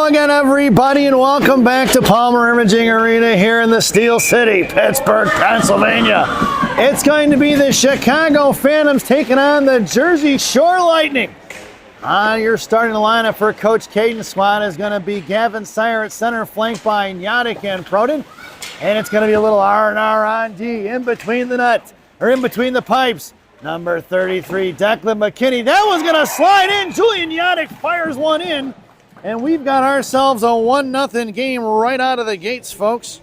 Hello again, everybody, and welcome back to Palmer Imaging Arena here in the Steel City, Pittsburgh, Pennsylvania. It's going to be the Chicago Phantoms taking on the Jersey Shore Lightning. Your starting lineup for Coach Caden's squad is going to be Gavin Sire at center, flanked by Nyadic and Proden. And it's going to be a little R&R on D in between the nuts, or in between the pipes. Number 33, Declan McKinney. That was going to slide in. Julian Nyadic fires one in. And we've got ourselves a 1-0 game right out of the gates, folks.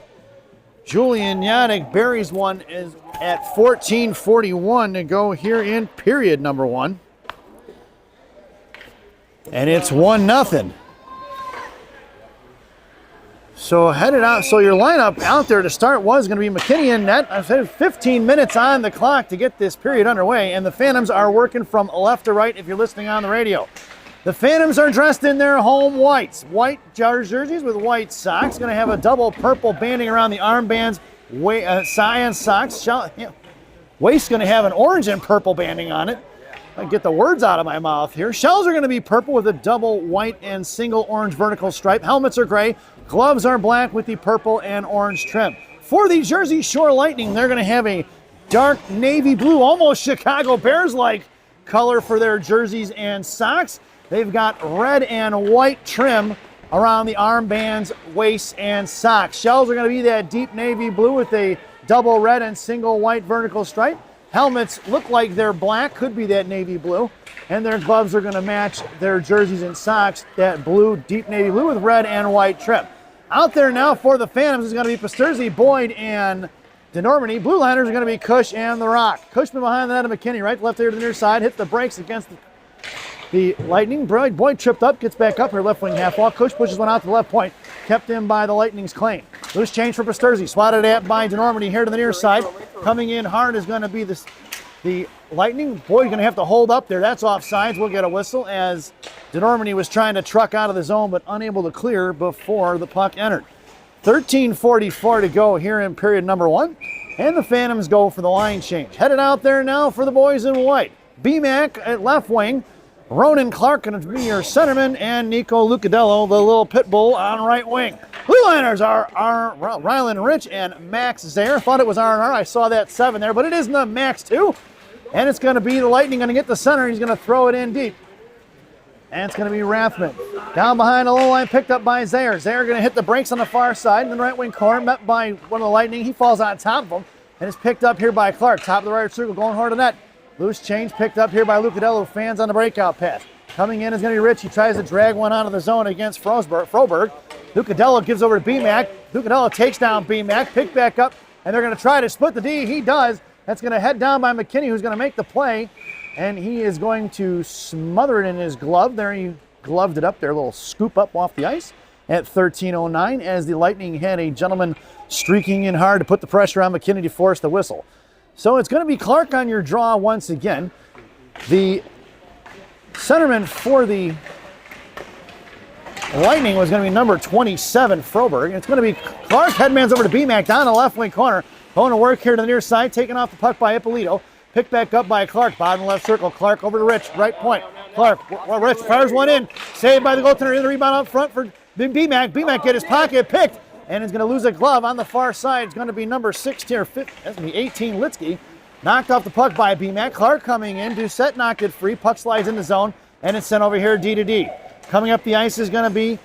Julian Nyadic buries one is at 14:41 to go here in period number one. And it's 1-0. So headed out. So your lineup out there to start was going to be McKinney in net. I said 15 minutes on the clock to get this period underway. And the Phantoms are working from left to right if you're listening on the radio. The Phantoms are dressed in their home whites. White jerseys with white socks. Going to have a double purple banding around the armbands. Cyan socks. Waist's going to have an orange and purple banding on it. I get the words out of my mouth here. Shells are going to be purple with a double white and single orange vertical stripe. Helmets are gray. Gloves are black with the purple and orange trim. For the Jersey Shore Lightning, they're going to have a dark navy blue, almost Chicago Bears-like color for their jerseys and socks. They've got red and white trim around the armbands, waist, and socks. Shells are going to be that deep navy blue with a double red and single white vertical stripe. Helmets look like they're black, could be that navy blue. And their gloves are going to match their jerseys and socks, that blue, deep navy blue with red and white trim. Out there now for the Phantoms is going to be Pasterzi, Boyd, and DeNormany. Blue liners are going to be Cush and The Rock. Cushman behind the net of McKinney, right, left here to the near side, hit the brakes against the Lightning. Boyd tripped up, gets back up here, left wing half wall. Cush pushes one out to the left point, kept in by the Lightning's claim. Loose change for Pasterzi, swatted at by DeNormany here to the near side. Coming in hard is going to be the Lightning. Boyd's going to have to hold up there. That's offsides. We'll get a whistle as DeNormany was trying to truck out of the zone but unable to clear before the puck entered. 13:44 to go here in period number one. And the Phantoms go for the line change. Headed out there now for the boys in white. B-Mac at left wing. Ronan Clark going to be your centerman, and Nico Lucadello, the little pit bull, on right wing. Blue liners are Rylan Rich and Max Zaire. Thought it was R&R. I saw that 7 there, but it isn't the Max 2. And it's going to be the Lightning going to get the center. He's going to throw it in deep. And it's going to be Rathman. Down behind the low line, picked up by Zaire. Zaire going to hit the brakes on the far side in the right wing corner, met by one of the Lightning. He falls on top of him and is picked up here by Clark. Top of the right circle, going hard to net. Loose change picked up here by Lucadello, fans on the breakout pass. Coming in is going to be Rich. He tries to drag one out of the zone against Froberg. Lucadello gives over to B-Mac. Lucadello takes down B-Mac, picked back up, and they're going to try to split the D. He does. That's going to head down by McKinney, who's going to make the play, and he is going to smother it in his glove. There he gloved it up there, a little scoop up off the ice at 13:09 as the Lightning had a gentleman streaking in hard to put the pressure on McKinney to force the whistle. So it's going to be Clark on your draw once again. The centerman for the Lightning was going to be number 27, Froberg. It's going to be Clark. Headman's over to B-Mac down the left wing corner. Going to work here to the near side. Taken off the puck by Ippolito. Picked back up by Clark. Bottom left circle. Clark over to Rich. Right point. Clark. Rich fires one in. Saved by the goaltender. In the rebound up front for B-Mac. B-Mac get his pocket picked. And is going to lose a glove on the far side. It's going to be number 16 or 15. That's going to be 18, Litsky. Knocked off the puck by B-Mac. Clark coming in. Doucette knocked it free. Puck slides in the zone. And it's sent over here D to D. Coming up the ice is going to be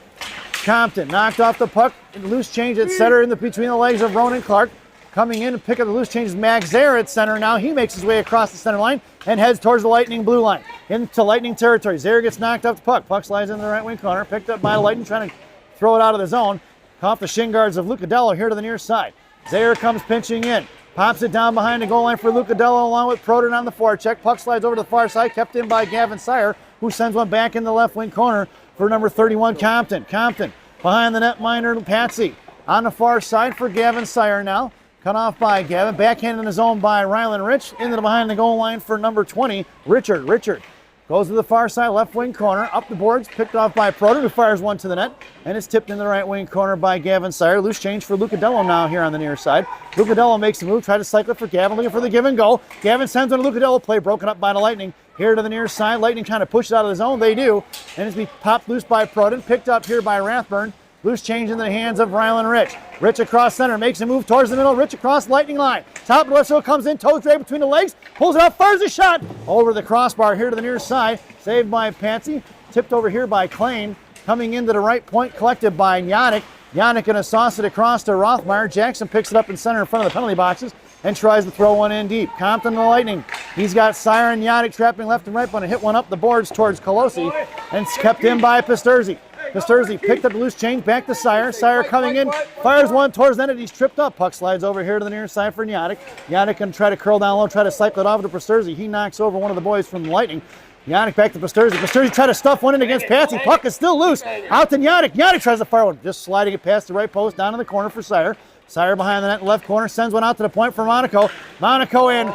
Compton. Knocked off the puck. Loose change at center in between the legs of Ronan Clark. Coming in to pick up the loose change is Max Zaire at center. Now he makes his way across the center line and heads towards the Lightning blue line. Into Lightning territory. Zaire gets knocked off the puck. Puck slides in the right wing corner. Picked up by the Lightning trying to throw it out of the zone. Off the shin guards of Lucadello here to the near side. Zaire comes pinching in. Pops it down behind the goal line for Lucadello along with Proden on the forecheck. Puck slides over to the far side, kept in by Gavin Sire, who sends one back in the left wing corner for number 31, Compton. Compton behind the netminder, Patsy. On the far side for Gavin Sire now. Cut off by Gavin. Backhand in the zone by Rylan Rich. Into the behind the goal line for number 20, Richard. Richard Goes to the far side, left wing corner, up the boards, picked off by Proden, who fires one to the net, and it's tipped in the right wing corner by Gavin Sire. Loose change for Lucadello now here on the near side. Lucadello makes the move, try to cycle it for Gavin, looking for the give and go. Gavin sends on to Lucadello, play broken up by the Lightning. Here to the near side, Lightning trying to push it out of the zone, they do, and it's be popped loose by Proden, picked up here by Rathburn. Loose change in the hands of Rylan Rich. Rich across center, makes a move towards the middle. Rich across the Lightning line. Top of the left circle comes in, toes right between the legs, pulls it up, fires a shot over the crossbar here to the near side. Saved by Patsy, tipped over here by Klein. Coming into the right point, collected by Yannick. Yannick gonna sauce it across to Rothmeyer. Jackson picks it up in center in front of the penalty boxes and tries to throw one in deep. Compton the Lightning. He's got Sire and Yannick trapping left and right, but hit one up the boards towards Colosi, and it's kept in by Pasturzi. Pasturzi picked up the loose change, back to Sire. Sire coming in, fires one towards the net, and he's tripped up. Puck slides over here to the near side for Yannick. Yannick can try to curl down low, try to cycle it off to Pasturzi. He knocks over one of the boys from the Lightning. Yannick back to Pasturzi. Pasturzi try to stuff one in against Patsy. Puck is still loose. Out to Yannick. Yannick tries to fire one, just sliding it past the right post down in the corner for Sire. Sire behind the net in left corner, sends one out to the point for Monaco. Monaco in.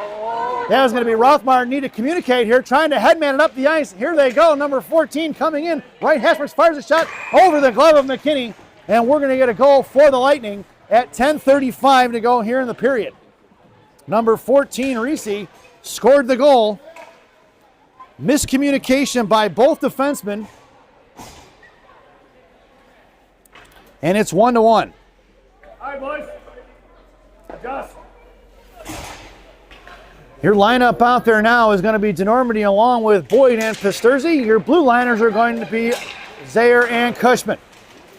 That was going to be Rothmeyer. Need to communicate here, trying to headman it up the ice. Here they go, number 14 coming in. Right Hesperus fires a shot over the glove of McKinney, and we're going to get a goal for the Lightning at 10:35 to go here in the period. Number 14, Reese, scored the goal. Miscommunication by both defensemen, and it's 1-1. All right, boys. Adjust. Your lineup out there now is going to be DeNormandie along with Boyd and Pasturzi. Your blue liners are going to be Zaire and Cushman.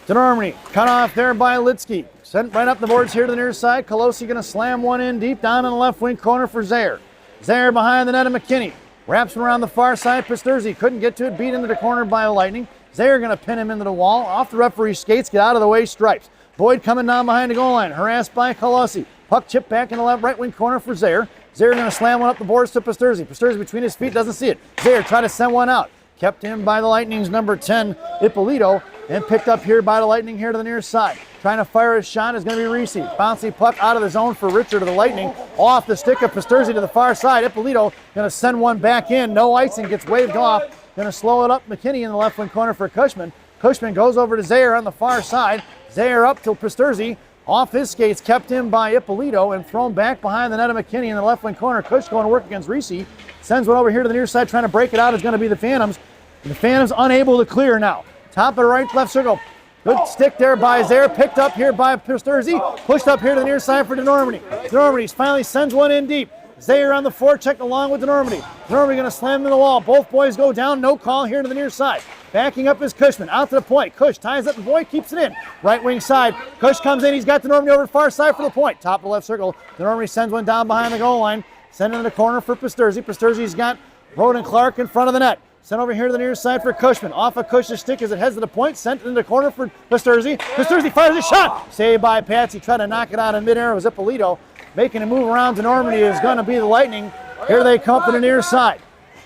DeNormandie cut off there by Litsky. Sent right up the boards here to the near side. Colosi going to slam one in deep down in the left wing corner for Zaire. Zaire behind the net of McKinney. Wraps him around the far side. Pasturzi couldn't get to it. Beat into the corner by the Lightning. Zaire going to pin him into the wall. Off the referee's skates. Get out of the way. Stripes. Boyd coming down behind the goal line. Harassed by Colosi. Puck chipped back in the left right wing corner for Zaire. Zaire going to slam one up the boards to Pasturzi. Pasturzi between his feet, doesn't see it. Zaire try to send one out. Kept in by the Lightning's number 10, Ippolito, and picked up here by the Lightning here to the near side. Trying to fire his shot is going to be Reese. Bouncy puck out of the zone for Richard of the Lightning. Off the stick of Pasturzi to the far side. Ippolito going to send one back in. No icing, gets waved off. Going to slow it up. McKinney in the left wing corner for Cushman. Cushman goes over to Zaire on the far side. Zaire up to Pasturzi. Off his skates, kept in by Ippolito and thrown back behind the net of McKinney in the left wing corner. Cush going to work against Reese. Sends one over here to the near side, trying to break it out is going to be the Phantoms. The Phantoms unable to clear now. Top of the right, left circle. Good stick there by Zaire, picked up here by Pasturzi. Pushed up here to the near side for DeNormandie. DeNormandie finally sends one in deep. Zaire on the forecheck along with DeNormandie. DeNormandie going to slam in the wall. Both boys go down, no call here to the near side. Backing up is Cushman, out to the point. Cush ties up the point, keeps it in. Right wing side. Cush comes in, he's got DeNormandie over the far side for the point. Top of the left circle. DeNormandie sends one down behind the goal line. Send it in the corner for Pasturzi. Pasturzi's got Roden Clark in front of the net. Sent over here to the near side for Cushman. Off of Cush's stick as it heads to the point. Sent in the corner for Pasturzi. Pasturzi fires a shot. Saved by Patsy. Trying to knock it out in midair. It was Ippolito. Making a move around to DeNormandie is going to be the Lightning. Here they come to the near side.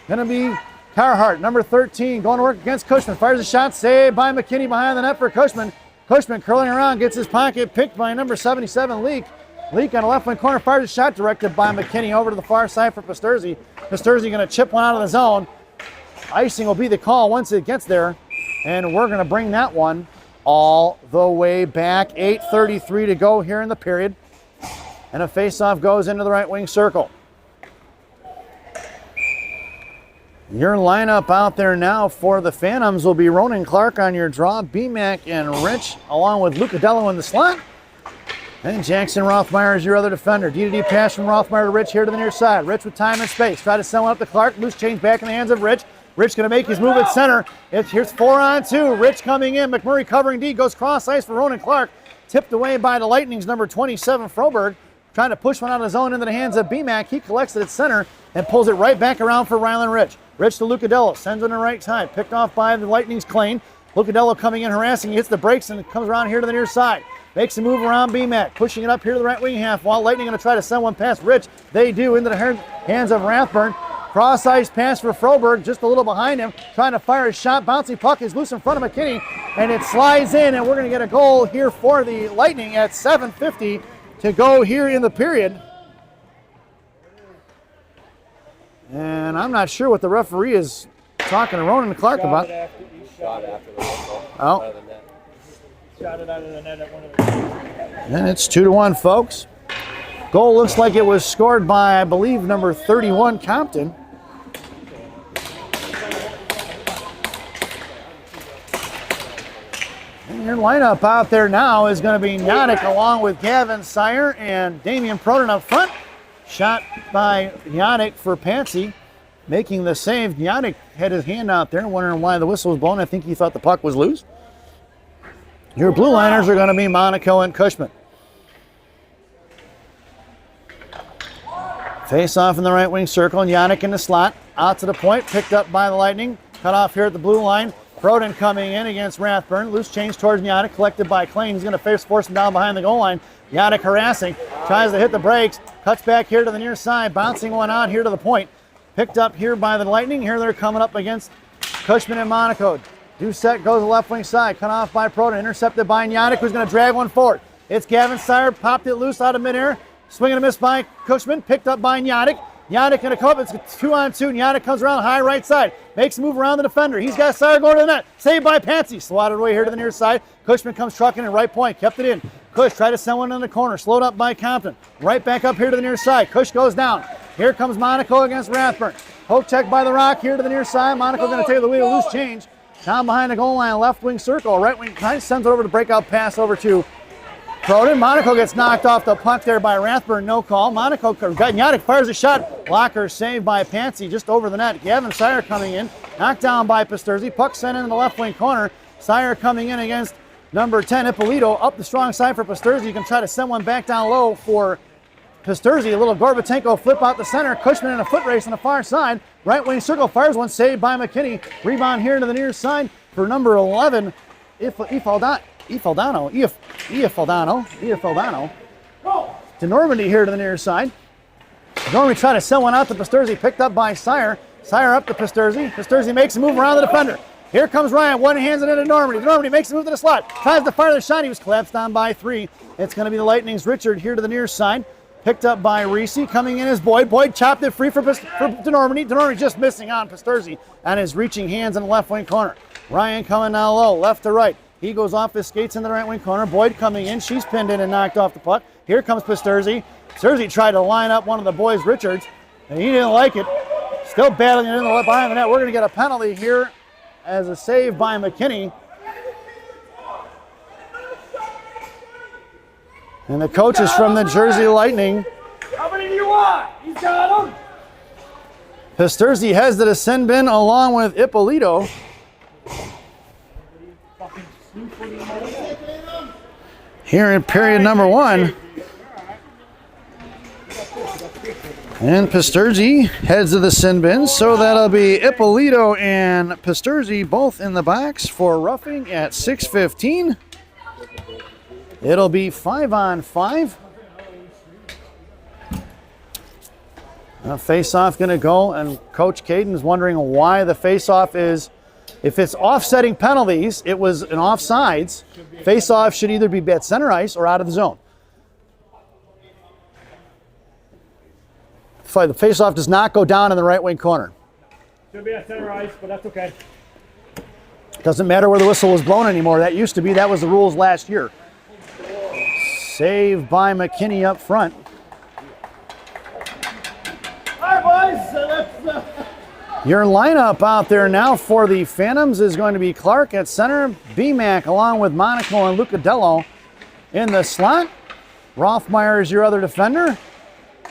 Going to be Carhart, number 13, going to work against Cushman. Fires a shot, saved by McKinney behind the net for Cushman. Cushman curling around, gets his pocket picked by number 77, Leak. Leak on the left wing corner, fires a shot directed by McKinney over to the far side for Pasturzi. Pasturzi going to chip one out of the zone. Icing will be the call once it gets there. And we're going to bring that one all the way back. 8:33 to go here in the period. And a faceoff goes into the right wing circle. Your lineup out there now for the Phantoms will be Ronan Clark on your draw, BMAC and Rich, along with Lucadello in the slot. And Jackson Rothmeyer is your other defender. D-to-D pass from Rothmeyer to Rich here to the near side. Rich with time and space. Try to send one up to Clark. Loose change back in the hands of Rich. Rich going to make his move at center. Here's 4-on-2. Rich coming in. McMurray covering D. Goes cross ice for Ronan Clark. Tipped away by the Lightning's number 27, Froberg. Trying to push one out of the zone into the hands of BMAC. He collects it at center and pulls it right back around for Rylan Rich. Rich to Lucadello, sends it on the right side. Picked off by the Lightning's Klein. Lucadello coming in, harassing. He hits the brakes and comes around here to the near side. Makes a move around BMAC, pushing it up here to the right wing half wall. Lightning going to try to send one past Rich. They do into the hands of Rathburn. Cross ice pass for Froberg, just a little behind him. Trying to fire his shot. Bouncy puck is loose in front of McKinney. And it slides in, and we're going to get a goal here for the Lightning at 7:50 to go here in the period. And I'm not sure what the referee is talking to Ronan Clark about. Shot after the whistle. Oh. Out of the net. Shot it out of the net at one of the. And it's 2-1, folks. Goal looks like it was scored by, I believe, number 31, Compton. And your lineup out there now is going to be Yanik along with Gavin Sire and Damian Proden up front. Shot by Yanik for Patsy, making the save. Yanik had his hand out there, wondering why the whistle was blown. I think he thought the puck was loose. Your blue liners are going to be Monaco and Cushman. Face off in the right wing circle, and Yanik in the slot. Out to the point, picked up by the Lightning. Cut off here at the blue line. Proden coming in against Rathburn. Loose change towards Yanik, collected by Klein. He's going to force him down behind the goal line. Yanik harassing, tries to hit the brakes. Cuts back here to the near side, bouncing one out here to the point. Picked up here by the Lightning. Here they're coming up against Cushman and Monaco. Doucette goes the left wing side, cut off by Proden, intercepted by Yanik, who's going to drag one forward. It's Gavin Sire, popped it loose out of midair. Swing and a miss by Cushman, picked up by Yanik. Yanik in a cup, it's 2-on-2, and Yanik comes around high right side. Makes a move around the defender. He's got Sire going to the net. Saved by Patsy. Swatted away here to the near side. Cushman comes trucking in right point, kept it in. Cush tried to send one in the corner, slowed up by Compton. Right back up here to the near side. Cush goes down. Here comes Monaco against Rathburn. Poke check by the Rock here to the near side. Monaco going to take the lead, a loose change. Down behind the goal line, left wing circle, right wing, kind of sends it over to breakout pass over to Proden. Monaco gets knocked off the puck there by Rathburn, no call. Yanik fires a shot. Blocker saved by Patsy just over the net. Gavin Sire coming in, knocked down by Pasturzi. Puck sent in the left wing corner. Sire coming in against number 10, Ippolito, up the strong side for Pasturzi. You can try to send one back down low for Pasturzi. A little Gorbatenko flip out the center. Cushman in a foot race on the far side. Right wing circle fires one, saved by McKinney. Rebound here to the near side for number 11, Iafaldano. To Normandy here to the near side. Normandy trying to send one out to Pasturzi, picked up by Sire. Sire up to Pasturzi. Pasturzi makes a move around the defender. Here comes Ryan, one hands it into Normandy. Normandy makes a move to the slot. Tries to fire the shot. He was collapsed on by 3. It's going to be the Lightning's Richard here to the near side. Picked up by Reese. Coming in is Boyd. Boyd chopped it free for DeNormandy. DeNormandy just missing on Pasturzi on his reaching hands in the left wing corner. Ryan coming now low, left to right. He goes off his skates in the right wing corner. Boyd coming in. She's pinned in and knocked off the puck. Here comes Pasturzi. Pasturzi tried to line up one of the boys, Richards, and he didn't like it. Still battling it in the behind the net. We're going to get a penalty here as a save by McKinney. And the coach is from the Jersey Lightning. How many do you want? He's got them. Pasturzi heads to the sin bin along with Ippolito. Here in period number 1. And Pasturzi heads to the sin bin, so that'll be Ippolito and Pasturzi both in the box for roughing at 6:15. It'll be 5-on-5. Face-off going to go, and Coach Caden is wondering why the face-off is, if it's offsetting penalties, it was an offsides. Face-off should either be at center ice or out of the zone. The face-off does not go down in the right wing corner. Should be at center ice, but that's okay. Doesn't matter where the whistle was blown anymore. That used to be, that was the rules last year. Save by McKinney up front. All right, boys. Your lineup out there now for the Phantoms is going to be Clark at center, BMAC along with Monaco and Lucadello in the slot. Rothmeyer is your other defender.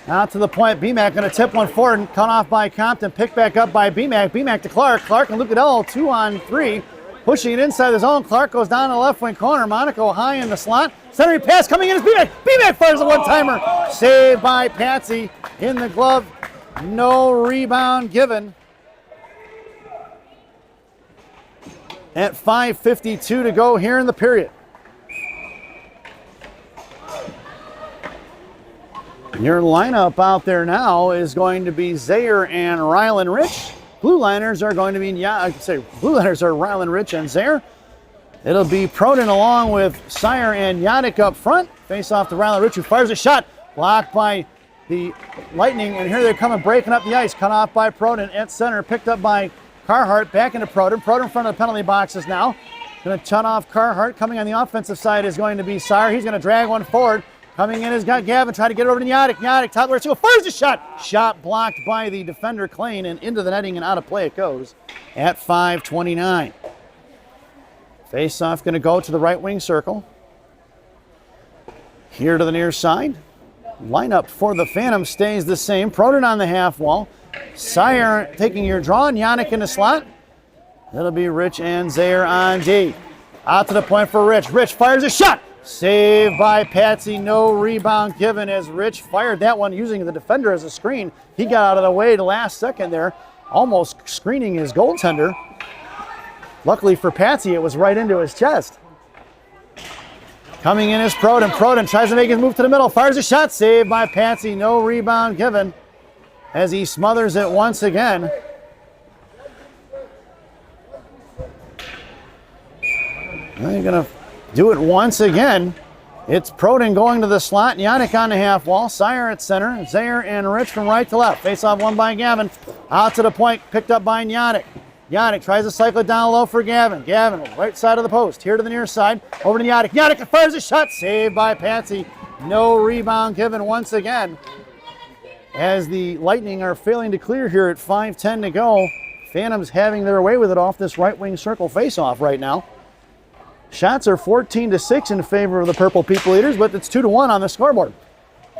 Out to the point, BMAC going to tip one forward and cut off by Compton. Picked back up by BMAC. BMAC to Clark. Clark and Lucadello 2-on-3. Pushing it inside the zone. Clark goes down to the left wing corner. Monaco high in the slot. Centering pass coming in is BMAC. BMAC fires a one-timer. Saved by Patsy in the glove. No rebound given. At 5:52 to go here in the period. Your lineup out there now is going to be Zaire and Rylan Rich. Blue liners are going to be, blue liners are Rylan Rich and Zaire. It'll be Proden along with Sire and Yanik up front. Face off to Rylan Rich, who fires a shot. Blocked by the Lightning, and here they're coming breaking up the ice. Cut off by Proden at center, picked up by Carhart back into Proden. Proden in front of the penalty boxes now. Going to shut off Carhart. Coming on the offensive side is going to be Sire. He's going to drag one forward. Coming in has got Gavin. Trying to get it over to Yadic. Yadic, top left, fires the shot. Shot blocked by the defender, Klein, and into the netting and out of play it goes at 5:29. Face-off going to go to the right wing circle. Here to the near side. Lineup for the Phantom stays the same. Proden on the half wall. Sire taking your draw, and Yannick in the slot. It'll be Rich and Zaire on D. Out to the point for Rich. Rich fires a shot. Saved by Patsy. No rebound given as Rich fired that one using the defender as a screen. He got out of the way the last second there, almost screening his goaltender. Luckily for Patsy, it was right into his chest. Coming in is Proden. Proden tries to make his move to the middle. Fires a shot. Saved by Patsy. No rebound given as he smothers it once again. They're going to do it once again. It's Proden going to the slot. Yannick on the half wall. Sire at center. Zaire and Rich from right to left. Face off won by Gavin. Out to the point. Picked up by Yannick. Yannick tries to cycle it down low for Gavin. Gavin, right side of the post. Here to the near side. Over to Yannick. Yannick fires a shot. Saved by Patsy. No rebound given once again. As the Lightning are failing to clear here at 5:10 to go. Phantoms having their way with it off this right wing circle face-off right now. Shots are 14-6 in favor of the Purple People Eaters, but it's 2-1 on the scoreboard.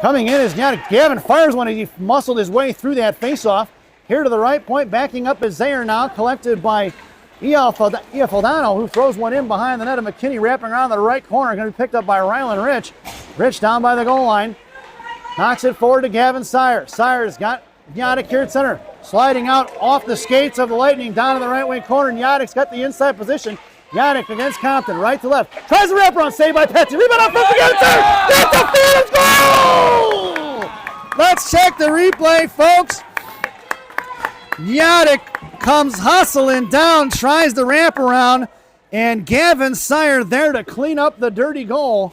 Coming in is Yannick. Gavin fires one. He muscled his way through that face-off. Here to the right point, backing up is Zaire now, collected by Ia Faldano, who throws one in behind the net of McKinney, wrapping around the right corner. Going to be picked up by Rylan Rich. Rich down by the goal line. Knocks it forward to Gavin Sire. Sire's got Yannick here at center. Sliding out off the skates of the Lightning down in the right wing corner, and Yannick's got the inside position. Yannick against Compton, right to left. Tries the wraparound, saved by Patsy. Rebound off front again, That's the Phantoms goal! Let's check the replay, folks. Yannick comes hustling down, tries the wraparound, and Gavin Sire there to clean up the dirty goal.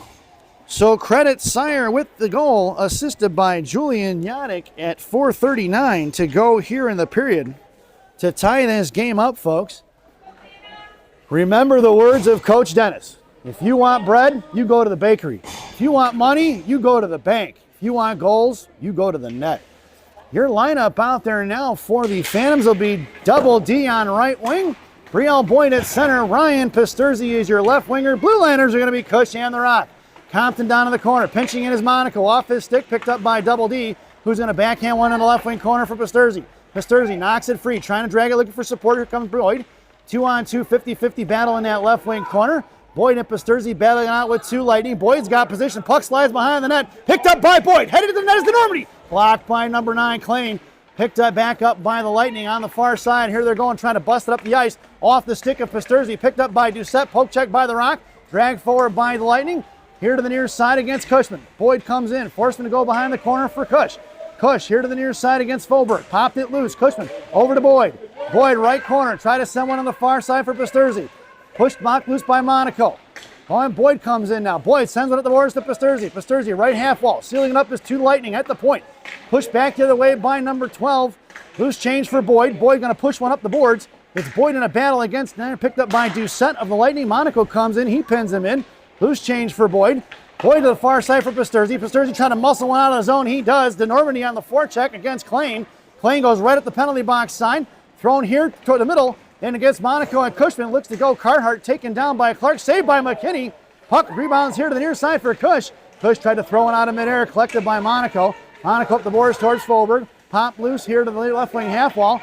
So credit Sire with the goal, assisted by Julian Yannick at 4:39 to go here in the period to tie this game up, folks. Remember the words of Coach Dennis. If you want bread, you go to the bakery. If you want money, you go to the bank. If you want goals, you go to the net. Your lineup out there now for the Phantoms will be Double D on right wing, Brielle Boyd at center, Ryan Pasterzi is your left winger. Blue Liners are going to be Cush and the Rock. Compton down in the corner, pinching in his Monaco, off his stick, picked up by Double D, who's going to backhand one in the left wing corner for Pasterzi. Pasterzi knocks it free, trying to drag it, looking for support. Here comes Boyd. 2-on-2, 50-50 battle in that left wing corner. Boyd and Pasterzi battling out with two Lightning. Boyd's got position. Puck slides behind the net. Picked up by Boyd. Headed to the net is the Normandy. Blocked by number 9, Klein. Picked up back up by the Lightning on the far side. Here they're going, trying to bust it up the ice. Off the stick of Pasterzi. Picked up by Doucette. Poke check by the Rock. Dragged forward by the Lightning. Here to the near side against Cushman. Boyd comes in. Forced him to go behind the corner for Cush. Cush here to the near side against Foberg. Popped it loose. Cushman over to Boyd. Boyd right corner. Try to send one on the far side for Pasterzi. Pushed knocked loose by Monaco. And Boyd comes in now. Boyd sends one at the boards to Pasterzi. Pasterzi right half wall. Sealing it up is two Lightning at the point. Pushed back the other way by number 12. Loose change for Boyd. Boyd going to push one up the boards. It's Boyd in a battle against Nair. Picked up by Doucette of the Lightning. Monaco comes in. He pins him in. Loose change for Boyd. Boyd to the far side for Pasterzi. Pasterzi trying to muscle one out of the zone. He does. De Normandy on the forecheck against Klein. Klein goes right at the penalty box sign. Thrown here toward the middle. Then against Monaco and Cushman. Looks to go. Carhart taken down by Clark. Saved by McKinney. Puck rebounds here to the near side for Cush. Cush tried to throw it out of midair. Collected by Monaco. Monaco up the boards towards Foberg. Pop loose here to the left wing half wall.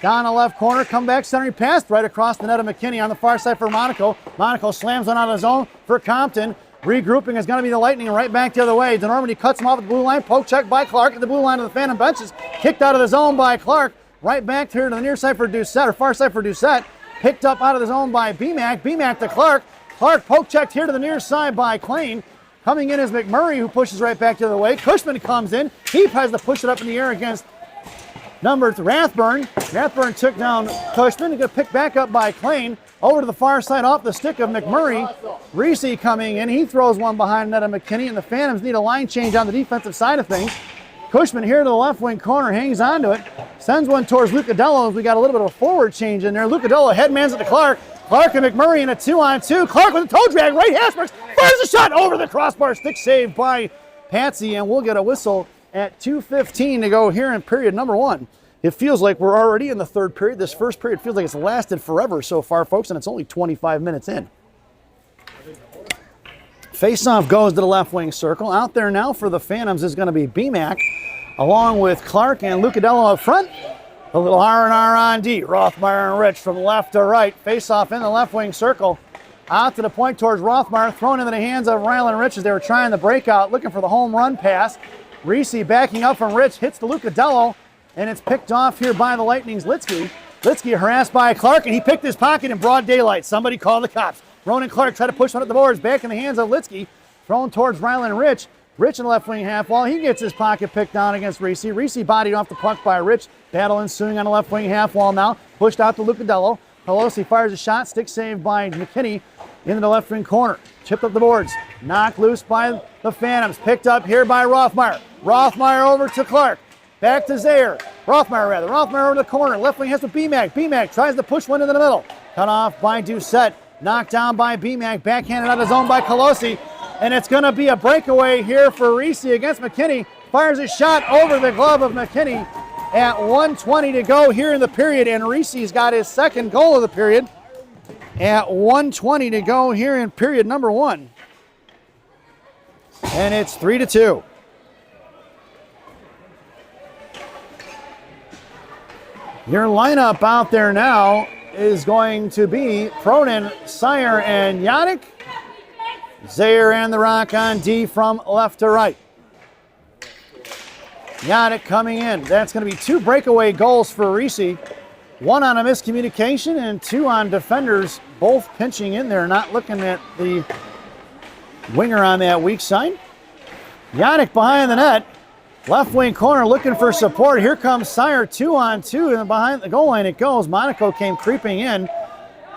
Down the left corner. Come back centering pass right across the net of McKinney on the far side for Monaco. Monaco slams one out of the zone for Compton. Regrouping is going to be the Lightning right back the other way. De Normandy cuts him off at the blue line. Poke check by Clark at the blue line of the Phantom benches. Kicked out of the zone by Clark. Right back here to the near side for Doucette, or far side for Doucette. Picked up out of the zone by BMAC. BMAC to Clark. Clark poke checked here to the near side by Klein. Coming in is McMurray, who pushes right back the other way. Cushman comes in. He has to push it up in the air against number Rathburn. Rathburn took down Cushman. Got picked back up by Klein. Over to the far side off the stick of McMurray. Reese coming in. He throws one behind net of McKinney, and the Phantoms need a line change on the defensive side of things. Cushman here to the left wing corner, hangs on to it, sends one towards Lucadillo. We got a little bit of a forward change in there. Lucadillo headmans it to Clark. Clark and McMurray in a 2-on-2. Clark with a toe drag, right hash marks, fires a shot over the crossbar. Stick save by Patsy, and we'll get a whistle at 2:15 to go here in period number 1. It feels like we're already in the third period. This first period feels like it's lasted forever so far, folks, and it's only 25 minutes in. Faceoff goes to the left wing circle. Out there now for the Phantoms is going to be BMAC, along with Clark and Lucadillo up front. A little R&R on D. Rothmeyer and Rich from left to right. Faceoff in the left wing circle. Out to the point towards Rothmeyer, thrown into the hands of Rylan Rich as they were trying the breakout, looking for the home run pass. Reese backing up from Rich, hits the Lucadillo, and it's picked off here by the Lightning's Litsky. Litsky harassed by Clark, and he picked his pocket in broad daylight. Somebody called the cops. Ronan Clark tried to push one at the boards, back in the hands of Litsky, thrown towards Rylan Rich. Rich in the left wing half wall. He gets his pocket picked down against Reese. Reese bodied off the puck by Rich. Battle ensuing on the left wing half wall now. Pushed out to Lucadillo. Pelosi fires a shot. Stick saved by McKinney into the left wing corner. Chipped up the boards. Knocked loose by the Phantoms. Picked up here by Rothmeyer. Rothmeyer over to Clark. Back to Zaire. Rothmeyer over to the corner. Left wing has to BMAC. BMAC tries to push one into the middle. Cut off by Doucette. Knocked down by BMAC. Backhanded out of zone by Colosi. And it's going to be a breakaway here for Reese against McKinney. Fires a shot over the glove of McKinney at 1:20 to go here in the period. And Reese's got his second goal of the period at 1:20 to go here in period number 1. And it's 3-2. Your lineup out there now is going to be Cronin, Sire, and Yannick. Zaire and the Rock on D from left to right. Yannick coming in. That's going to be 2 breakaway goals for Reese. 1 on a miscommunication and 2 on defenders, both pinching in there, not looking at the winger on that weak side. Yannick behind the net. Left wing corner looking for support. Here comes Sire, 2-on-2, and behind the goal line it goes. Monaco came creeping in,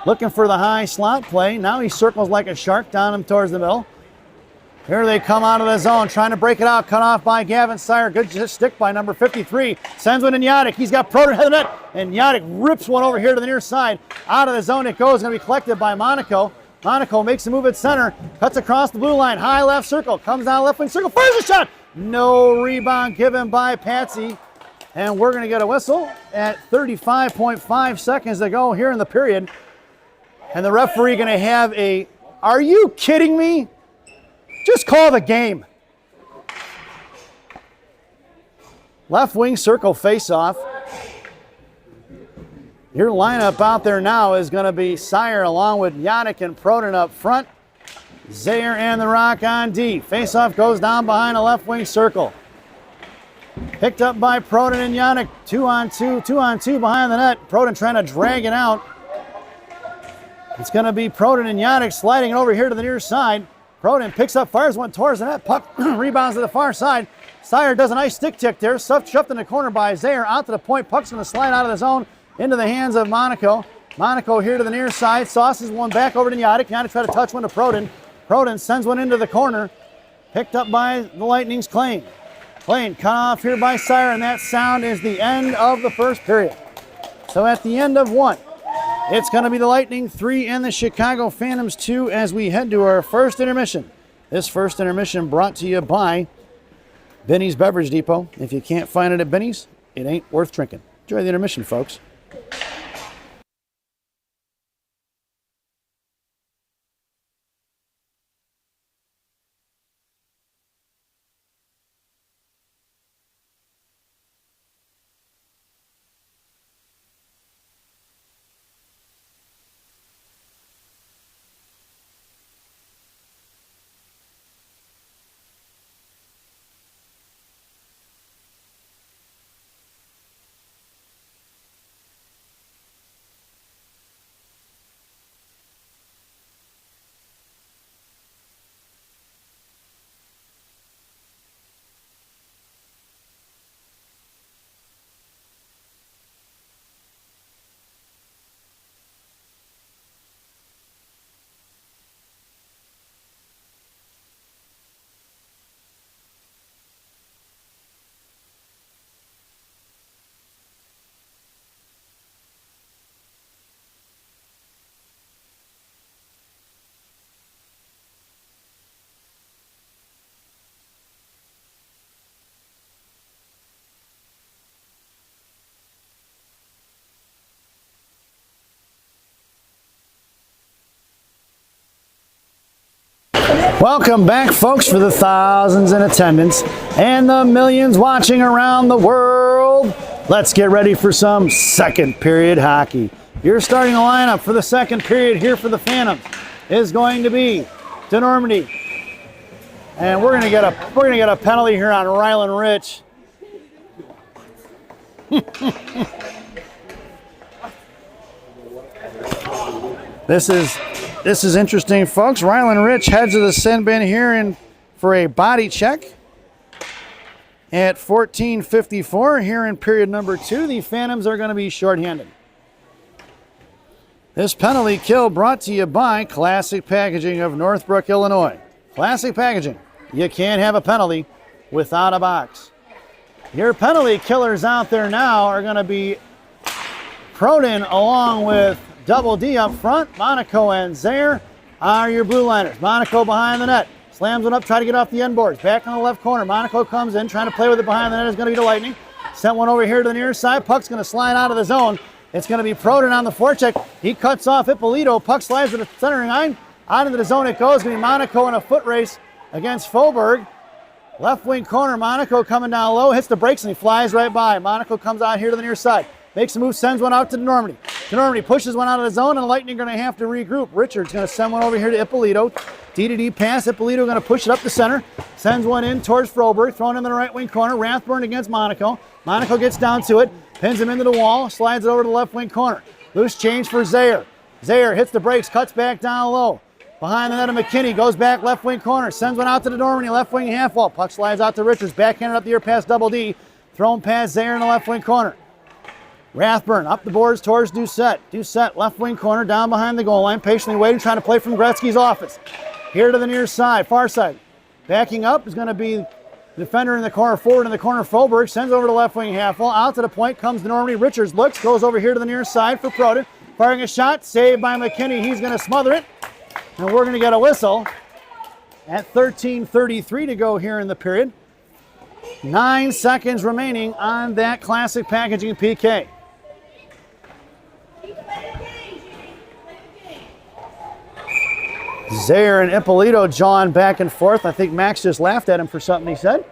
looking for the high slot play. Now he circles like a shark down him towards the middle. Here they come out of the zone, trying to break it out. Cut off by Gavin Sire. Good stick by number 53. Sends one to Yannick. He's got Proder head of the net, and Yannick rips one over here to the near side. Out of the zone it goes. Going to be collected by Monaco. Monaco makes a move at center. Cuts across the blue line. High left circle. Comes down left wing circle. Fires a shot. No rebound given by Patsy. And we're going to get a whistle at 35.5 seconds to go here in the period. And the referee going to have a, are you kidding me? Just call the game. Left wing circle face-off. Your lineup out there now is going to be Sire along with Yannick and Proden up front. Zaire and the Rock on D. Face-off goes down behind a left wing circle. Picked up by Proden and Yannick. 2-on-2 behind the net. Proden trying to drag it out. It's going to be Proden and Yannick sliding it over here to the near side. Proden picks up, fires one towards the net. Puck rebounds to the far side. Sire does a nice stick tick there. Shoved in the corner by Zaire. Out to the point. Puck's going to slide out of the zone into the hands of Monaco. Monaco here to the near side. Sauces one back over to Yannick. Yannick try to touch one to Proden. Proden sends one into the corner. Picked up by the Lightning's Klain. Klain cut off here by Sire, and that sound is the end of the first period. So at the end of 1, it's going to be the Lightning 3 and the Chicago Phantoms 2 as we head to our first intermission. This first intermission brought to you by Benny's Beverage Depot. If you can't find it at Benny's, it ain't worth drinking. Enjoy the intermission, folks. Welcome back, folks, for the thousands in attendance and the millions watching around the world. Let's get ready for some second period hockey. Your starting lineup for the second period here for the Phantoms is going to be DeNormandy. And we're gonna get a penalty here on Rylan Rich. This is interesting, folks. Rylan Rich heads to the sin bin here for a body check. At 14:54 here in period number 2, the Phantoms are going to be shorthanded. This penalty kill brought to you by Classic Packaging of Northbrook, Illinois. Classic Packaging. You can't have a penalty without a box. Your penalty killers out there now are going to be Proden along with Double D up front. Monaco and Zaire are your blue liners. Monaco behind the net. Slams one up, try to get off the end boards. Back on the left corner. Monaco comes in, trying to play with it behind the net is going to be the Lightning. Sent one over here to the near side. Puck's going to slide out of the zone. It's going to be Proden on the forecheck. He cuts off Ippolito. Puck slides to the centering line. Out into the zone it goes. It's going to be Monaco in a foot race against Foberg. Left wing corner. Monaco coming down low. Hits the brakes and he flies right by. Monaco comes out here to the near side. Makes a move, sends one out to DeNormandy. DeNormandy pushes one out of the zone, and the Lightning are going to have to regroup. Richards going to send one over here to Ippolito. D-to-D pass. Ippolito going to push it up the center. Sends one in towards Froberg, thrown in the right wing corner. Rathburn against Monaco. Monaco gets down to it, pins him into the wall, slides it over to the left wing corner. Loose change for Zaire. Zaire hits the brakes, cuts back down low. Behind the net of McKinney, goes back left wing corner, sends one out to DeNormandy, left wing half wall. Puck slides out to Richards, backhanded up the air past Double D. Thrown past Zaire in the left wing corner. Rathburn up the boards towards Doucette. Doucette, left wing corner, down behind the goal line, patiently waiting, trying to play from Gretzky's office. Here to the near side, far side. Backing up is going to be the defender in the corner, forward in the corner, Foberg, sends over to left wing half wall. Out to the point comes DeNormandy. Richards looks, goes over here to the near side for Proden. Firing a shot, saved by McKinney. He's going to smother it. And we're going to get a whistle at 13:33 to go here in the period. 9 seconds remaining on that Classic Packaging PK. Zaire and Ippolito jawing back and forth. I think Max just laughed at him for something he said.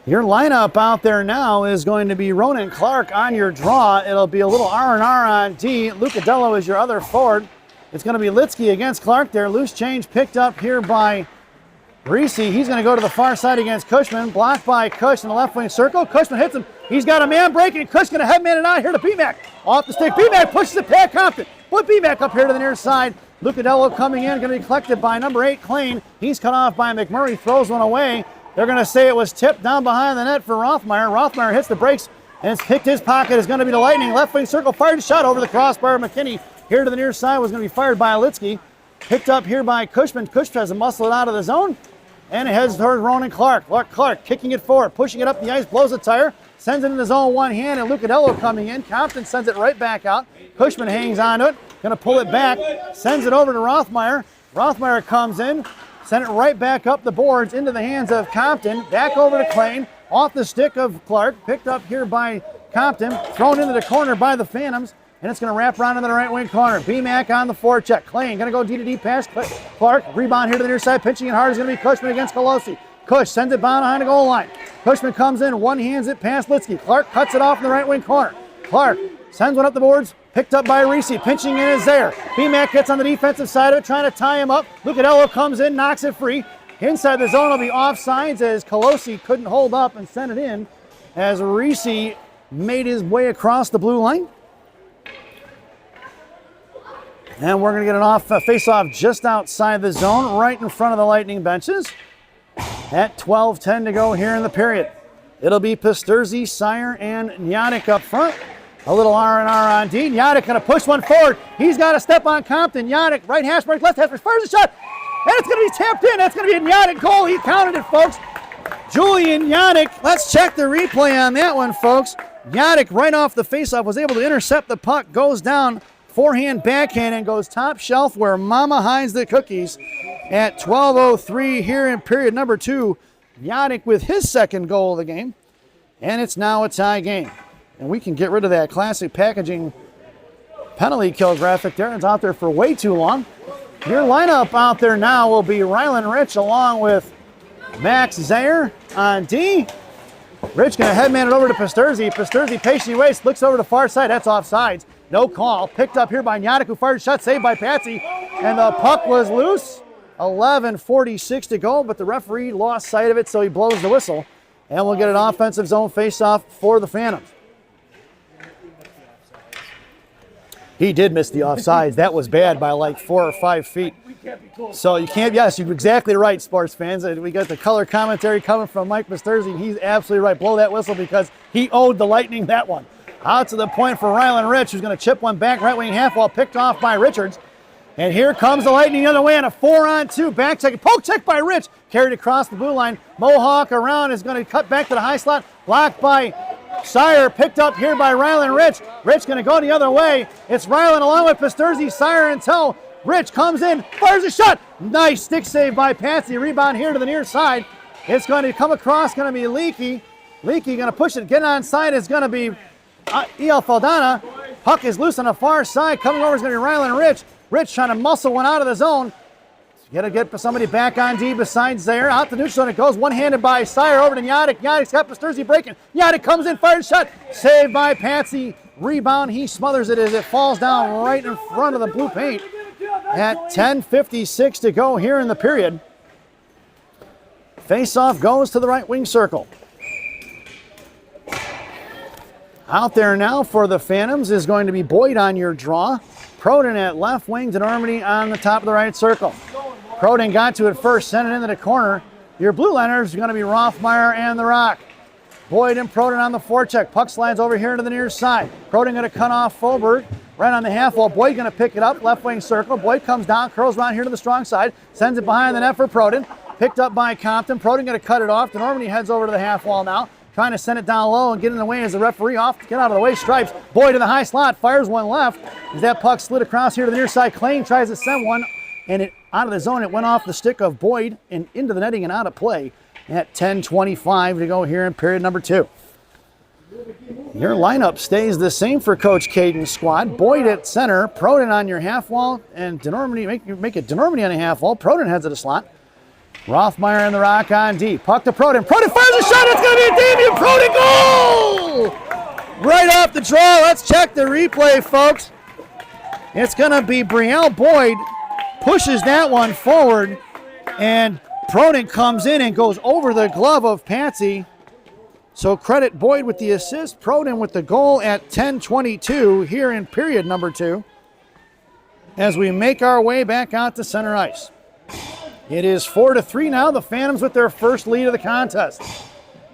Your lineup out there now is going to be Ronan Clark on your draw. It'll be a little R&R on D. Lucadello is your other forward. It's going to be Litsky against Clark there. Loose change picked up here by Reese. He's going to go to the far side against Cushman. Blocked by Cush in the left wing circle. Cushman hits him. He's got a man breaking. Cush going to headman it out here to BMAC. Off the stick. BMAC pushes it past Compton. Put BMAC up here to the near side. Lucadello coming in. Going to be collected by number 8, Klain. He's cut off by McMurray. Throws one away. They're going to say it was tipped down behind the net for Rothmeyer. Rothmeyer hits the brakes and it's picked his pocket. It's going to be the Lightning. Left wing circle. Fired a shot over the crossbar. McKinney here to the near side was going to be fired by Litsky. Picked up here by Cushman. Cush tries to muscle it out of the zone. And it heads towards Ronan Clark. Clark kicking it forward, pushing it up the ice, blows a tire, sends it in his own one hand, and Lucadello coming in. Compton sends it right back out. Cushman hangs on to it, going to pull it back, sends it over to Rothmeyer. Rothmeyer comes in, sent it right back up the boards into the hands of Compton, back over to Klain, off the stick of Clark, picked up here by Compton, thrown into the corner by the Phantoms, and it's going to wrap around into the right wing corner. BMAC on the forecheck. Klain going to go D-to-D pass. Clark, rebound here to the near side. Pitching it hard is going to be Cushman against Colosi. Cush sends it behind the goal line. Cushman comes in, one hands it past Litsky. Clark cuts it off in the right wing corner. Clark sends one up the boards. Picked up by Reese. Pinching in is there. BMAC gets on the defensive side of it, trying to tie him up. Lucadello comes in, knocks it free. Inside the zone will be offsides as Colosi couldn't hold up and sent it in as Reese made his way across the blue line. And we're going to get an face-off just outside the zone, right in front of the Lightning benches. At 12:10 to go here in the period. It'll be Pasturzi, Sire, and Nyadic up front. A little R&R on D. Nyadic going to push one forward. He's got to step on Compton. Nyadic, right hash mark, left hash mark, fires a shot. And it's going to be tapped in. That's going to be a Nyadic goal. He counted it, folks. Julian Nyadic. Let's check the replay on that one, folks. Nyadic, right off the face-off, was able to intercept the puck, goes down, forehand, backhand, and goes top shelf where Mama hides the cookies. At 12:03 here in period number 2, Nyadic with his second goal of the game. And it's now a tie game. And we can get rid of that Classic Packaging penalty kill graphic there. It's out there for way too long. Your lineup out there now will be Rylan Rich along with Max Zayer on D. Rich going to headman it over to Pasterzi. Pasterzi patiently waits, looks over to the far side. That's offsides. No call. Picked up here by Nyadik, who fired a shot, saved by Patsy. And the puck was loose. 11:46 to go, but the referee lost sight of it, so he blows the whistle. And we'll get an offensive zone faceoff for the Phantoms. He did miss the offsides. That was bad by like 4 or 5 feet. So you can't, yes, you're exactly right, sports fans. We got the color commentary coming from Mike Pasterzi. He's absolutely right. Blow that whistle because he owed the Lightning that one. Out to the point for Rylan Rich, who's going to chip one back, right wing half wall, picked off by Richards. And here comes the Lightning the other way on a 4-on-2 back check. Poke check by Rich. Carried across the blue line. Mohawk around is going to cut back to the high slot. Blocked by Sire, picked up here by Rylan Rich. Rich going to go the other way. It's Rylan along with Pasterzi, Sire in tow. Rich comes in, fires a shot. Nice stick save by Patsy. Rebound here to the near side. It's going to come across, going to be Leakey. Leakey going to push it, get onside. It's going to be E.L. Faldana. Puck is loose on the far side. Coming over is going to be Rylan Rich. Rich trying to muscle one out of the zone. Got to get somebody back on D besides there. Out the neutral zone it goes. One-handed by Sire over to Nyadik. Nyadik's got Pasterzi breaking. Nyadik comes in, fires a shot. Saved by Patsy. Rebound. He smothers it as it falls down right in front of the blue paint. At 10:56 to go here in the period. Face-off goes to the right wing circle. Out there now for the Phantoms is going to be Boyd on your draw. Proden at left wing, Denormany on the top of the right circle. Proden got to it first, sent it into the corner. Your blue liners are going to be Rothmeyer and the Rock. Boyd and Proden on the forecheck. Puck slides over here to the near side. Proden going to cut off Folberg right on the half wall. Boyd going to pick it up, left wing circle. Boyd comes down, curls around here to the strong side, sends it behind the net for Proden. Picked up by Compton. Proden going to cut it off. Denormany heads over to the half wall now, trying to send it down low and get in the way as the referee off. Get out of the way, Stripes. Boyd in the high slot, fires one left. As that puck slid across here to the near side, Klain tries to send one, and it out of the zone. It went off the stick of Boyd and into the netting and out of play at 10:25 to go here in period number 2. Your lineup stays the same for Coach Caden's squad. Boyd at center, Proden on your half wall, and Denormany, make it Denormany on a half wall. Proden heads at the slot. Rothmeyer and the Rock on D. Puck to Proden. Proden fires a shot. It's going to be a Damian Proden goal! Right off the draw. Let's check the replay, folks. It's going to be Brielle Boyd. Pushes that one forward, and Proden comes in and goes over the glove of Patsy. So credit Boyd with the assist, Proden with the goal at 10:22 here in period number 2 as we make our way back out to center ice. It is 4-3 now, the Phantoms with their first lead of the contest.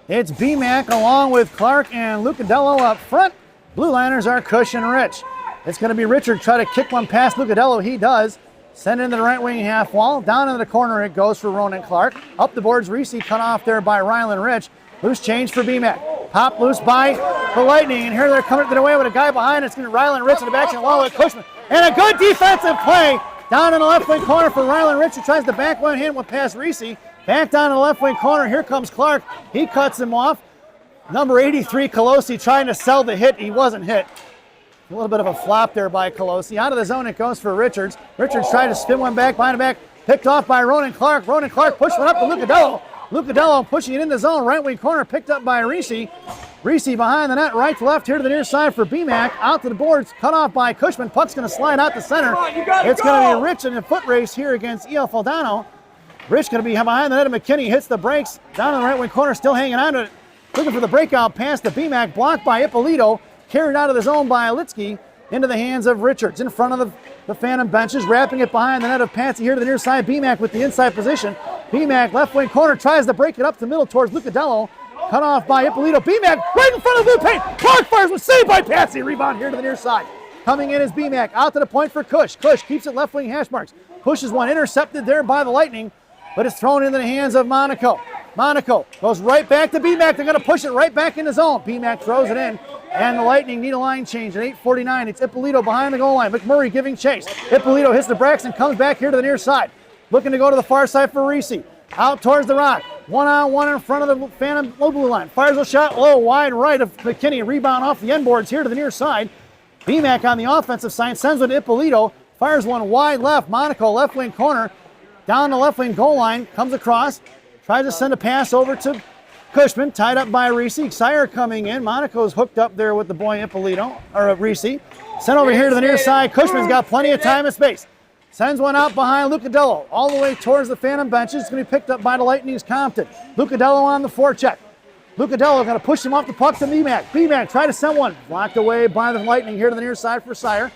It's BMAC along with Clark and Lucadello up front. Blue liners are Cush and Rich. It's going to be Richard try to kick one past Lucadello. He does. Send into the right wing half wall. Down in the corner it goes for Ronan Clark. Up the boards, Reese cut off there by Rylan Rich. Loose change for BMAC. Pop loose by the Lightning. And here they're coming to the way with a guy behind. It's going to be Rylan Rich in the back along with Cushman. And a good defensive play down in the left wing corner for Rylan Rich, who tries to back one hand with past Reese. Back down in the left wing corner. Here comes Clark. He cuts him off. Number 83, Colosi, trying to sell the hit. He wasn't hit. A little bit of a flop there by Colosi. Out of the zone it goes for Richards. Richards trying to spin one back behind the back. Picked off by Ronan Clark. Ronan Clark pushed one up to Lucadello. Lucadello pushing it in the zone. Right wing corner picked up by Reese. Reese behind the net. Right to left here to the near side for BMAC. Out to the boards. Cut off by Cushman. Puck's going to slide out the center. It's going to be Rich in a foot race here against E.L. Faldano. Rich going to be behind the net of McKinney. Hits the brakes. Down in the right wing corner. Still hanging on to it. Looking for the breakout pass to BMAC. Blocked by Ippolito. Carried out of the zone by Alitsky into the hands of Richards. In front of the Phantom benches, wrapping it behind the net of Patsy here to the near side. BMAC with the inside position. BMAC left wing corner tries to break it up the middle towards Lucadello. Cut off by Ippolito. BMAC right in front of the blue paint. Clark fires was saved by Patsy. Rebound here to the near side. Coming in is BMAC. Out to the point for Cush. Cush keeps it left wing hash marks. Pushes one intercepted there by the Lightning, but it's thrown into the hands of Monaco. Monaco goes right back to BMAC. They're going to push it right back in the zone. BMAC throws it in, and the Lightning need a line change at 8:49. It's Ippolito behind the goal line. McMurray giving chase. Ippolito hits the Braxton, comes back here to the near side. Looking to go to the far side for Reese. Out towards the Rock. One-on-one in front of the Phantom low blue line. Fires a shot low, wide right of McKinney. Rebound off the end boards here to the near side. BMAC on the offensive side sends it to Ippolito. Fires one wide left. Monaco, left wing corner. Down the left wing goal line. Comes across. Tries to send a pass over to Cushman. Tied up by Reese. Sire coming in. Monaco's hooked up there with the boy Ippolito. Or Reese. Sent over here to the near side. Cushman's got plenty of time and space. Sends one out behind Lucadello. All the way towards the Phantom benches. It's going to be picked up by the Lightning's Compton. Lucadello on the forecheck. Lucadello going to push him off the puck to BMAC. BMAC try to send one. Blocked away by the Lightning here to the near side for Sire.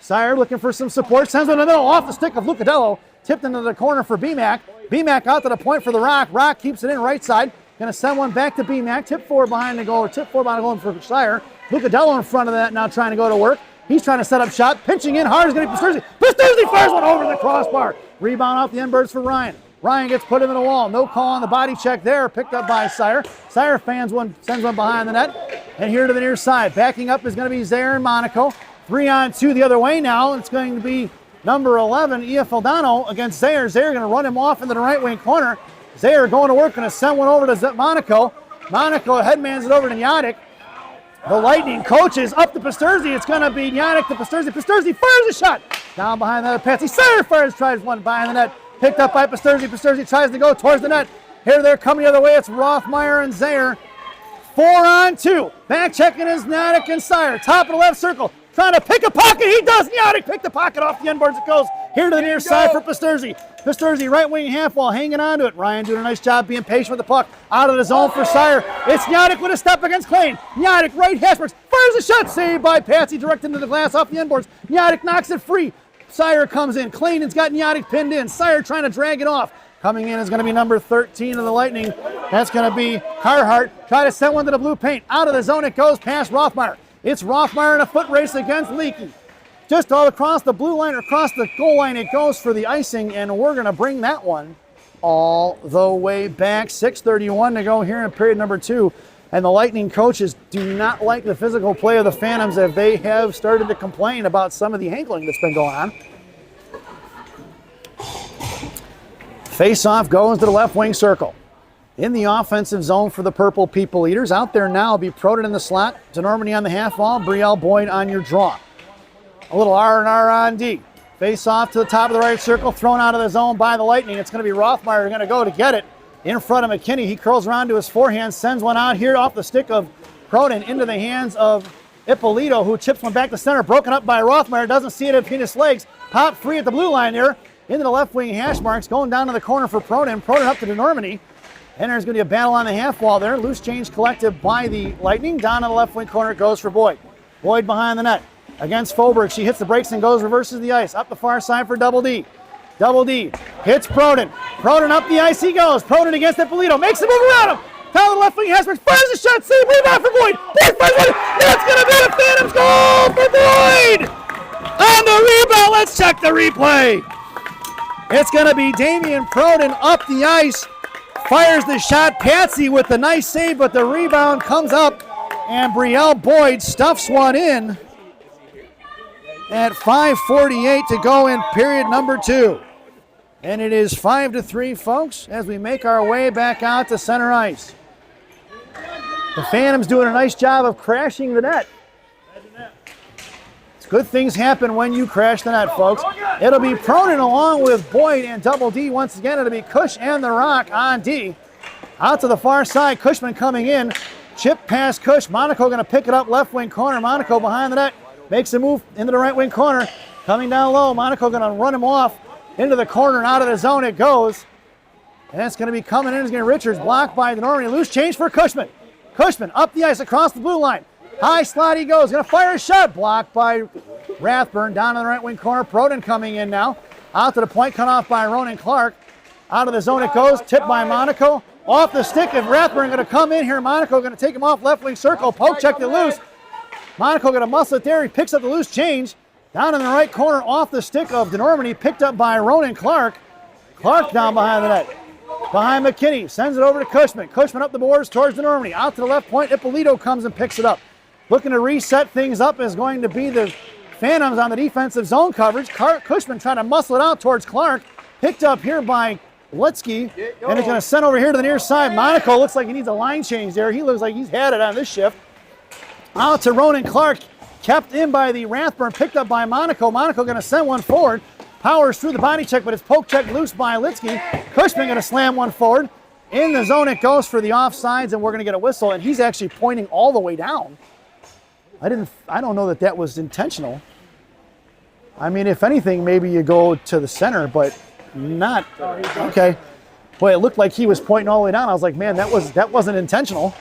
Sire looking for some support. Sends one in the middle off the stick of Lucadello. Tipped into the corner for BMAC. BMAC out to the point for the Rock. Rock keeps it in right side. Going to send one back to BMAC. Tip forward behind the goal. Or tip forward behind the goal for Sire. Lucadello in front of that now trying to go to work. He's trying to set up shot. Pinching in hard is going to be Pisturzi. Pisturzi fires one over the crossbar. Rebound off the end birds for Ryan. Ryan gets put into the wall. No call on the body check there. Picked up by Sire. Sire sends one behind the net. And here to the near side. Backing up is going to be Zaire and Monaco. 3-on-2 the other way now. It's going to be number 11, Ia Feldano against Zaire. Zaire going to run him off into the right wing corner. Zaire going to work, going to send one over to Monaco. Monaco headmans it over to Nyadic. The Lightning coaches up to Pisturzi. It's going to be Nyadic to Pisturzi. Pisturzi fires a shot. Down behind the net. Patsy Sire fires, tries one behind the net. Picked up by Pisturzi. Pisturzi tries to go towards the net. Here they're coming the other way. It's Rothmeyer and Zaire. 4-on-2. Back checking is Nyadic and Sire. Top of the left circle. Trying to pick a pocket. He does. Nyadic picked the pocket off the end boards. It goes here to the near side for Pisturzi. Pisturzi right wing half wall hanging on to it. Ryan doing a nice job being patient with the puck. Out of the zone for Sire. It's Nyadic with a step against Klein. Nyadic right hash marks. Fires a shot. Saved by Patsy direct into the glass off the end boards. Nyadic knocks it free. Sire comes in. Clayton's got Nyadic pinned in. Sire trying to drag it off. Coming in is going to be number 13 of the Lightning. That's going to be Carhart. Try to send one to the blue paint. Out of the zone it goes past Rothmeyer. It's Rothmeyer in a foot race against Leakey. Just all across the blue line or across the goal line it goes for the icing, and we're going to bring that one all the way back. 6:31 to go here in period number 2. And the Lightning coaches do not like the physical play of the Phantoms as they have started to complain about some of the hankling that's been going on. Face-off goes to the left wing circle. In the offensive zone for the Purple People Eaters. Out there now will be Proden in the slot. DeNormandie on the half wall. Brielle Boyd on your draw. A little R&R on D. Face-off to the top of the right circle. Thrown out of the zone by the Lightning. It's going to be Rothmeyer going to go to get it. In front of McKinney. He curls around to his forehand. Sends one out here off the stick of Proden into the hands of Ippolito, who chips one back to center. Broken up by Rothmeyer. Doesn't see it between his legs. Popped free at the blue line there. Into the left wing hash marks. Going down to the corner for Proden. Proden up to DeNormandie. And there's going to be a battle on the half wall there. Loose change collected by the Lightning. Down to the left wing corner it goes for Boyd. Boyd behind the net. Against Foberg. She hits the brakes and goes, reverses the ice. Up the far side for Double D. Double D hits Proden. Proden up the ice he goes. Proden against Ippolito. Makes a move around him. Down to the left wing hash marks. Fires a shot. Save. Rebound for Boyd. Boyd fires one. That's going to be the Phantoms goal for Boyd. On the rebound. Let's check the replay. It's going to be Damian Proden up the ice. Fires the shot. Patsy with the nice save, but the rebound comes up, and Brielle Boyd stuffs one in at 5:48 to go in period number 2. And it is 5-3, folks, as we make our way back out to center ice. The Phantoms doing a nice job of crashing the net. Good things happen when you crash the net, folks. It'll be Proden along with Boyd and Double D. Once again, it'll be Cush and the Rock on D. Out to the far side, Cushman coming in. Chip past Cush. Monaco going to pick it up left wing corner. Monaco behind the net. Makes a move into the right wing corner. Coming down low. Monaco going to run him off into the corner and out of the zone it goes. And it's going to be coming in. It's going to be Richards blocked by the Normandy. Loose change for Cushman. Cushman up the ice across the blue line. High slot he goes. Going to fire a shot. Blocked by Rathburn. Down in the right wing corner. Proden coming in now. Out to the point. Cut off by Ronan Clark. Out of the zone it goes. Tipped by Monaco. Off the stick of Rathburn. Going to come in here. Monaco going to take him off left wing circle. Poke checked it loose. Monaco going to muscle it there. He picks up the loose change. Down in the right corner off the stick of DeNormandie. Picked up by Ronan Clark. Clark down behind the net. Behind McKinney. Sends it over to Cushman. Cushman up the boards towards DeNormandie. Out to the left point. Ippolito comes and picks it up. Looking to reset things up is going to be the Phantoms on the defensive zone coverage. Cushman trying to muscle it out towards Clark. Picked up here by Litsky. And it's going to send over here to the near side. Monaco looks like he needs a line change there. He looks like he's had it on this shift. Out to Ronan Clark. kept in by the Rathburn, picked up by Monaco. Monaco going to send one forward. Powers through the body check, but it's poke check loose by Litsky. Cushman going to slam one forward. In the zone it goes for the offsides, and we're going to get a whistle, and he's actually pointing all the way down. I don't know that was intentional. I mean, if anything, maybe you go to the center, but not. Okay. Boy, it looked like he was pointing all the way down. I was like, man, that wasn't intentional.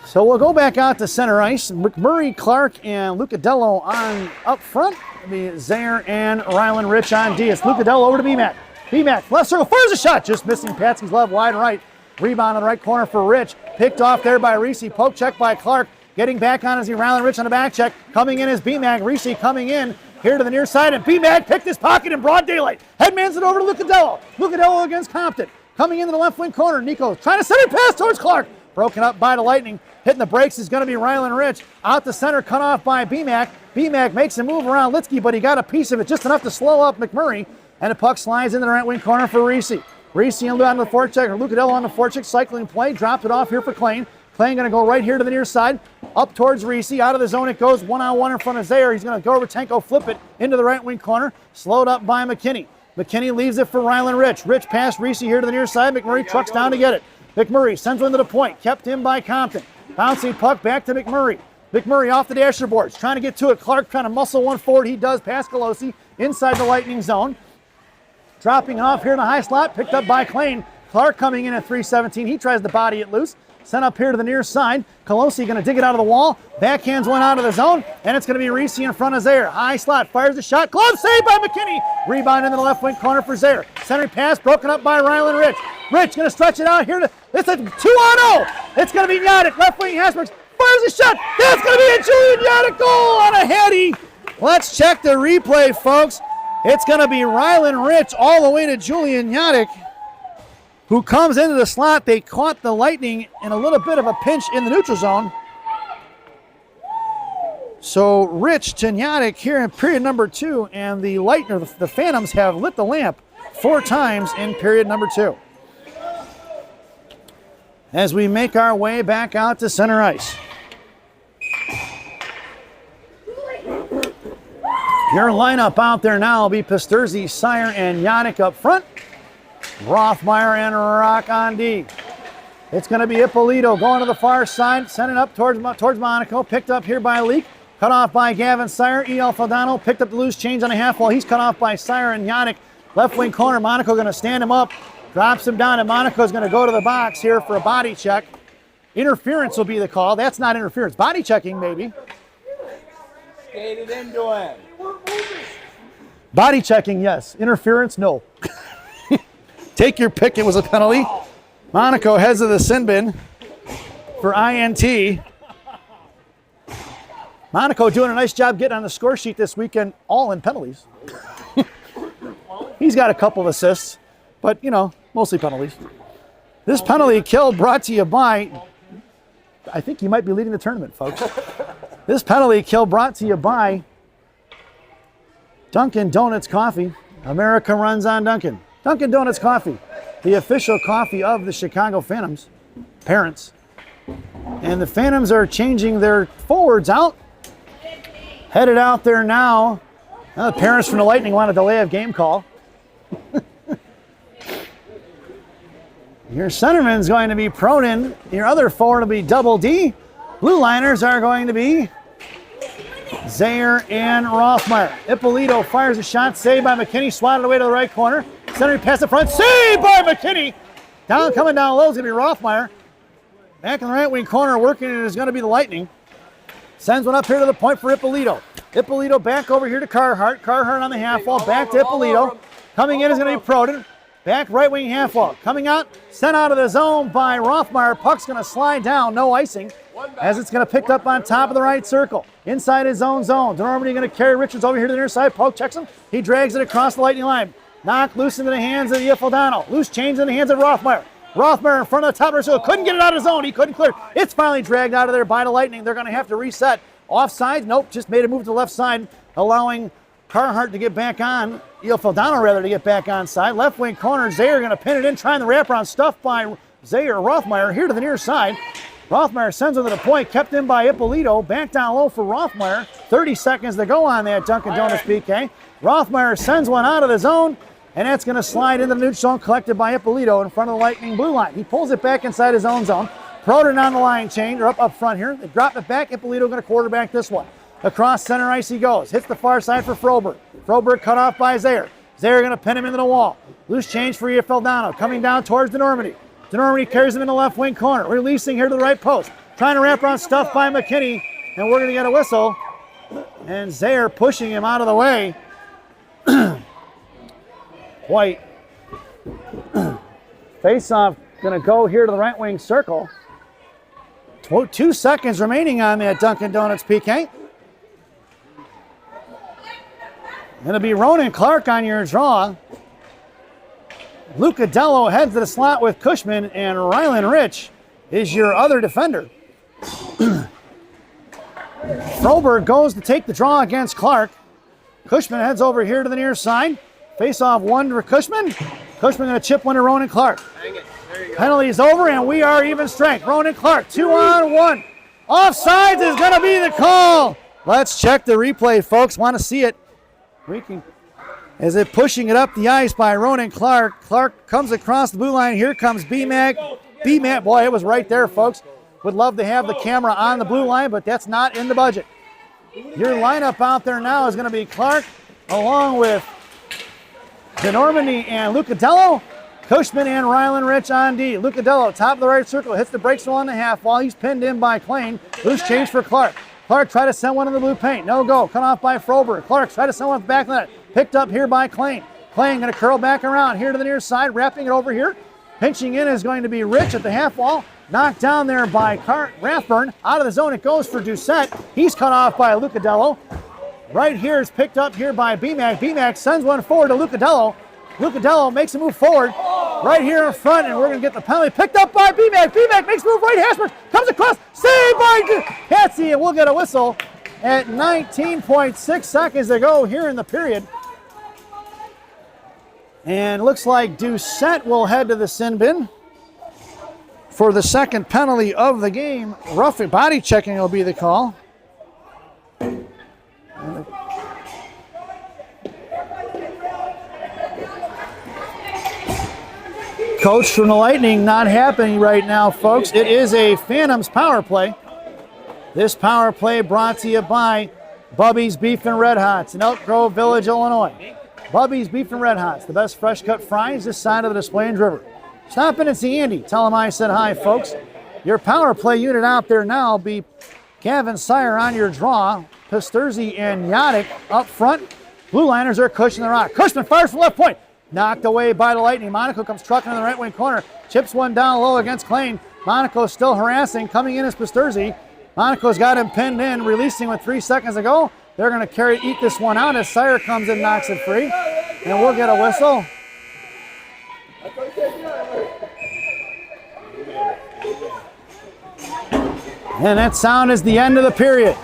So we'll go back out to center ice. McMurray, Clark, and Lucadello on up front. It'll be Zaire and Ryland Rich on D. It's Lucadello over to BMAC. BMAC, left circle, fires a shot. Just missing Patsky's left, wide right. Rebound in the right corner for Rich. Picked off there by Reese. Poke check by Clark. Getting back on is Ryland Rich on the back check. Coming in is BMAC. Reese coming in here to the near side. And BMAC picked his pocket in broad daylight. Headmans it over to Lucadello. Lucadello against Compton. Coming into the left wing corner. Nico trying to send it pass towards Clark. Broken up by the Lightning. Hitting the brakes is going to be Ryland Rich. Out the center, cut off by BMAC. BMAC makes a move around Litsky, but he got a piece of it just enough to slow up McMurray. And the puck slides into the right wing corner for Reese. Reese on the forecheck, or Lucadello on the forecheck, cycling play. Dropped it off here for Klein. Klein going to go right here to the near side. Up towards Reese. Out of the zone it goes. One-on-one in front of Zaire. He's going to go over Tenko, flip it into the right wing corner. Slowed up by McKinney. McKinney leaves it for Ryland Rich. Rich past Reese here to the near side. McMurray trucks down to get it. McMurray sends one to the point. Kept in by Compton. Bouncing puck back to McMurray. McMurray off the dasher boards. Trying to get to it. Clark trying to muscle one forward. He does past Colosi inside the Lightning zone. Dropping off here in the high slot. Picked up by Klein. Clark coming in at 317. He tries to body it loose. Sent up here to the near side. Colosi going to dig it out of the wall. Backhands one out of the zone. And it's going to be Reese in front of Zaire. High slot. Fires the shot. Glove saved by McKinney. Rebound into the left wing corner for Zaire. Centering pass broken up by Ryland Rich. Rich going to stretch it out here. It's a 2-on-0. It's going to be Yadic. Left wing Hasbergs. Fires a shot. That's going to be a Julian Yadic goal on a heady. Let's check the replay, folks. It's going to be Ryland Rich all the way to Julian Yadic, who comes into the slot. They caught the Lightning in a little bit of a pinch in the neutral zone. So Rich to Yadic here in period number 2, and the the Phantoms have lit the lamp 4 times in period number 2. As we make our way back out to center ice. Your lineup out there now will be Pasterzi, Sire, and Yadic up front. Rothmeyer and Rock on D. It's going to be Ippolito going to the far side, sending up towards Monaco. Picked up here by Leak. Cut off by Gavin Sire. E.L. Faldano picked up the loose change on a half wall. He's cut off by Sire and Yadic. Left wing corner. Monaco going to stand him up. Drops him down, and Monaco's going to go to the box here for a body check. Interference will be the call. That's not interference. Body checking, maybe. Skated into him. Body checking, yes. Interference, no. Take your pick. It was a penalty. Monaco heads to the sin bin for INT. Monaco doing a nice job getting on the score sheet this weekend, all in penalties. He's got a couple of assists, but, mostly penalties. This penalty kill brought to you by, I think you might be leading the tournament, folks. This penalty kill brought to you by Dunkin' Donuts Coffee. America runs on Dunkin'. Dunkin' Donuts Coffee, the official coffee of the Chicago Phantoms, parents. And the Phantoms are changing their forwards out. Headed out there now. The parents from the Lightning want a delay of game call. Your centerman's going to be Pronin. Your other forward will be Double D. Blue liners are going to be Zaire and Rothmeyer. Ippolito fires a shot, saved by McKinney, swatted away to the right corner. Centering pass the front, saved by McKinney. Coming down low is going to be Rothmeyer. Back in the right wing corner, working it is going to be the Lightning. Sends one up here to the point for Ippolito. Ippolito back over here to Carhart. Carhart on the half wall, back to Ippolito. Coming in is going to be Proden. Back right wing half wall. Coming out, sent out of the zone by Rothmeyer. Puck's going to slide down, no icing, as it's going to pick up on top of the right circle. Inside his own zone. DeNormandy going to carry Richards over here to the near side. Poke checks him. He drags it across the Lightning line. Knocked loose into the hands of Iafaldano. Loose change in the hands of Rothmeyer. Rothmeyer in front of the top of the circle. Couldn't get it out of his zone. He couldn't clear. It's finally dragged out of there by the Lightning. They're going to have to reset. Offside? Nope. Just made a move to the left side, allowing Carhart to get back on. Iafaldano rather to get back on side. Left wing corner. Zaire going to pin it in, trying the wraparound stuff by Zaire Rothmeyer here to the near side. Rothmeyer sends one to the point, kept in by Ippolito. Back down low for Rothmeyer. 30 seconds to go on that Dunkin' Donuts PK. Rothmeyer sends one out of the zone, and that's going to slide into the neutral zone, collected by Ippolito in front of the Lightning blue line. He pulls it back inside his own zone. Proden on the line change, or up front here. They drop it back. Ippolito going to quarterback this one. Across center ice he goes. Hits the far side for Froberg. Froberg cut off by Zaire. Zaire going to pin him into the wall. Loose change for Feldano. Coming down towards DeNormandy. DeNormandy carries him in the left wing corner. Releasing here to the right post. Trying to wrap around stuff by McKinney. And we're going to get a whistle. And Zaire pushing him out of the way. White. Face-off going to go here to the right wing circle. 2 seconds remaining on that Dunkin' Donuts PK. Going to be Ronan Clark on your draw. Luca Dello heads to the slot with Cushman, and Rylan Rich is your other defender. Froberg goes to take the draw against Clark. Cushman heads over here to the near side. Face off one to Cushman. Cushman going to chip one to Ronan Clark. Penalty is over, and we are even strength. Ronan Clark, 2-on-1. Offsides is going to be the call. Let's check the replay, folks. Want to see it. As it pushing it up the ice by Ronan Clark. Clark comes across the blue line. Here comes B-Mac. B-Mac, boy, it was right there, folks. Would love to have the camera on the blue line, but that's not in the budget. Your lineup out there now is going to be Clark along with DeNormandy and Lucadello. Cushman and Rylan Rich on D. Lucadello, top of the right circle, hits the brakes on the half wall. He's pinned in by Klain. Loose change for Clark. Clark tried to send one in the blue paint. No go. Cut off by Froberg. Clark tried to send one back net. Picked up here by Klain. Klain going to curl back around here to the near side, wrapping it over here. Pinching in is going to be Rich at the half wall. Knocked down there by Rathburn. Out of the zone it goes for Doucette. He's cut off by Lucadello. Right here is picked up here by B-Mac. B-Mac sends one forward to Lucadello. Lucadello makes a move forward right here in front, and we're going to get the penalty picked up by B-Mac. B-Mac makes a move right. Hashburn comes across, saved by Patsy, and we'll get a whistle at 19.6 seconds to go here in the period. And looks like Doucette will head to the sin bin for the second penalty of the game. Rough body checking will be the call. Coach from the Lightning, not happening right now, folks. It is a Phantoms power play. This power play brought to you by Bubby's Beef and Red Hots in Elk Grove Village, Illinois. Bubby's Beef and Red Hots, the best fresh cut fries this side of the Des Plaines River. Stop in and see Andy. Tell him I said hi, folks. Your power play unit out there now will be Gavin Sire on your draw. Pisturzi and Yadick up front. Blue liners are Cushman the Rock. Cushman fires from left point. Knocked away by the Lightning. Monaco comes trucking in the right wing corner. Chips one down low against Klain. Monaco still harassing. Coming in is Pisturzi. Monaco's got him pinned in, releasing with 3 seconds to go. They're going to eat this one out as Sire comes in, knocks it free. And we'll get a whistle. And that sound is the end of the period.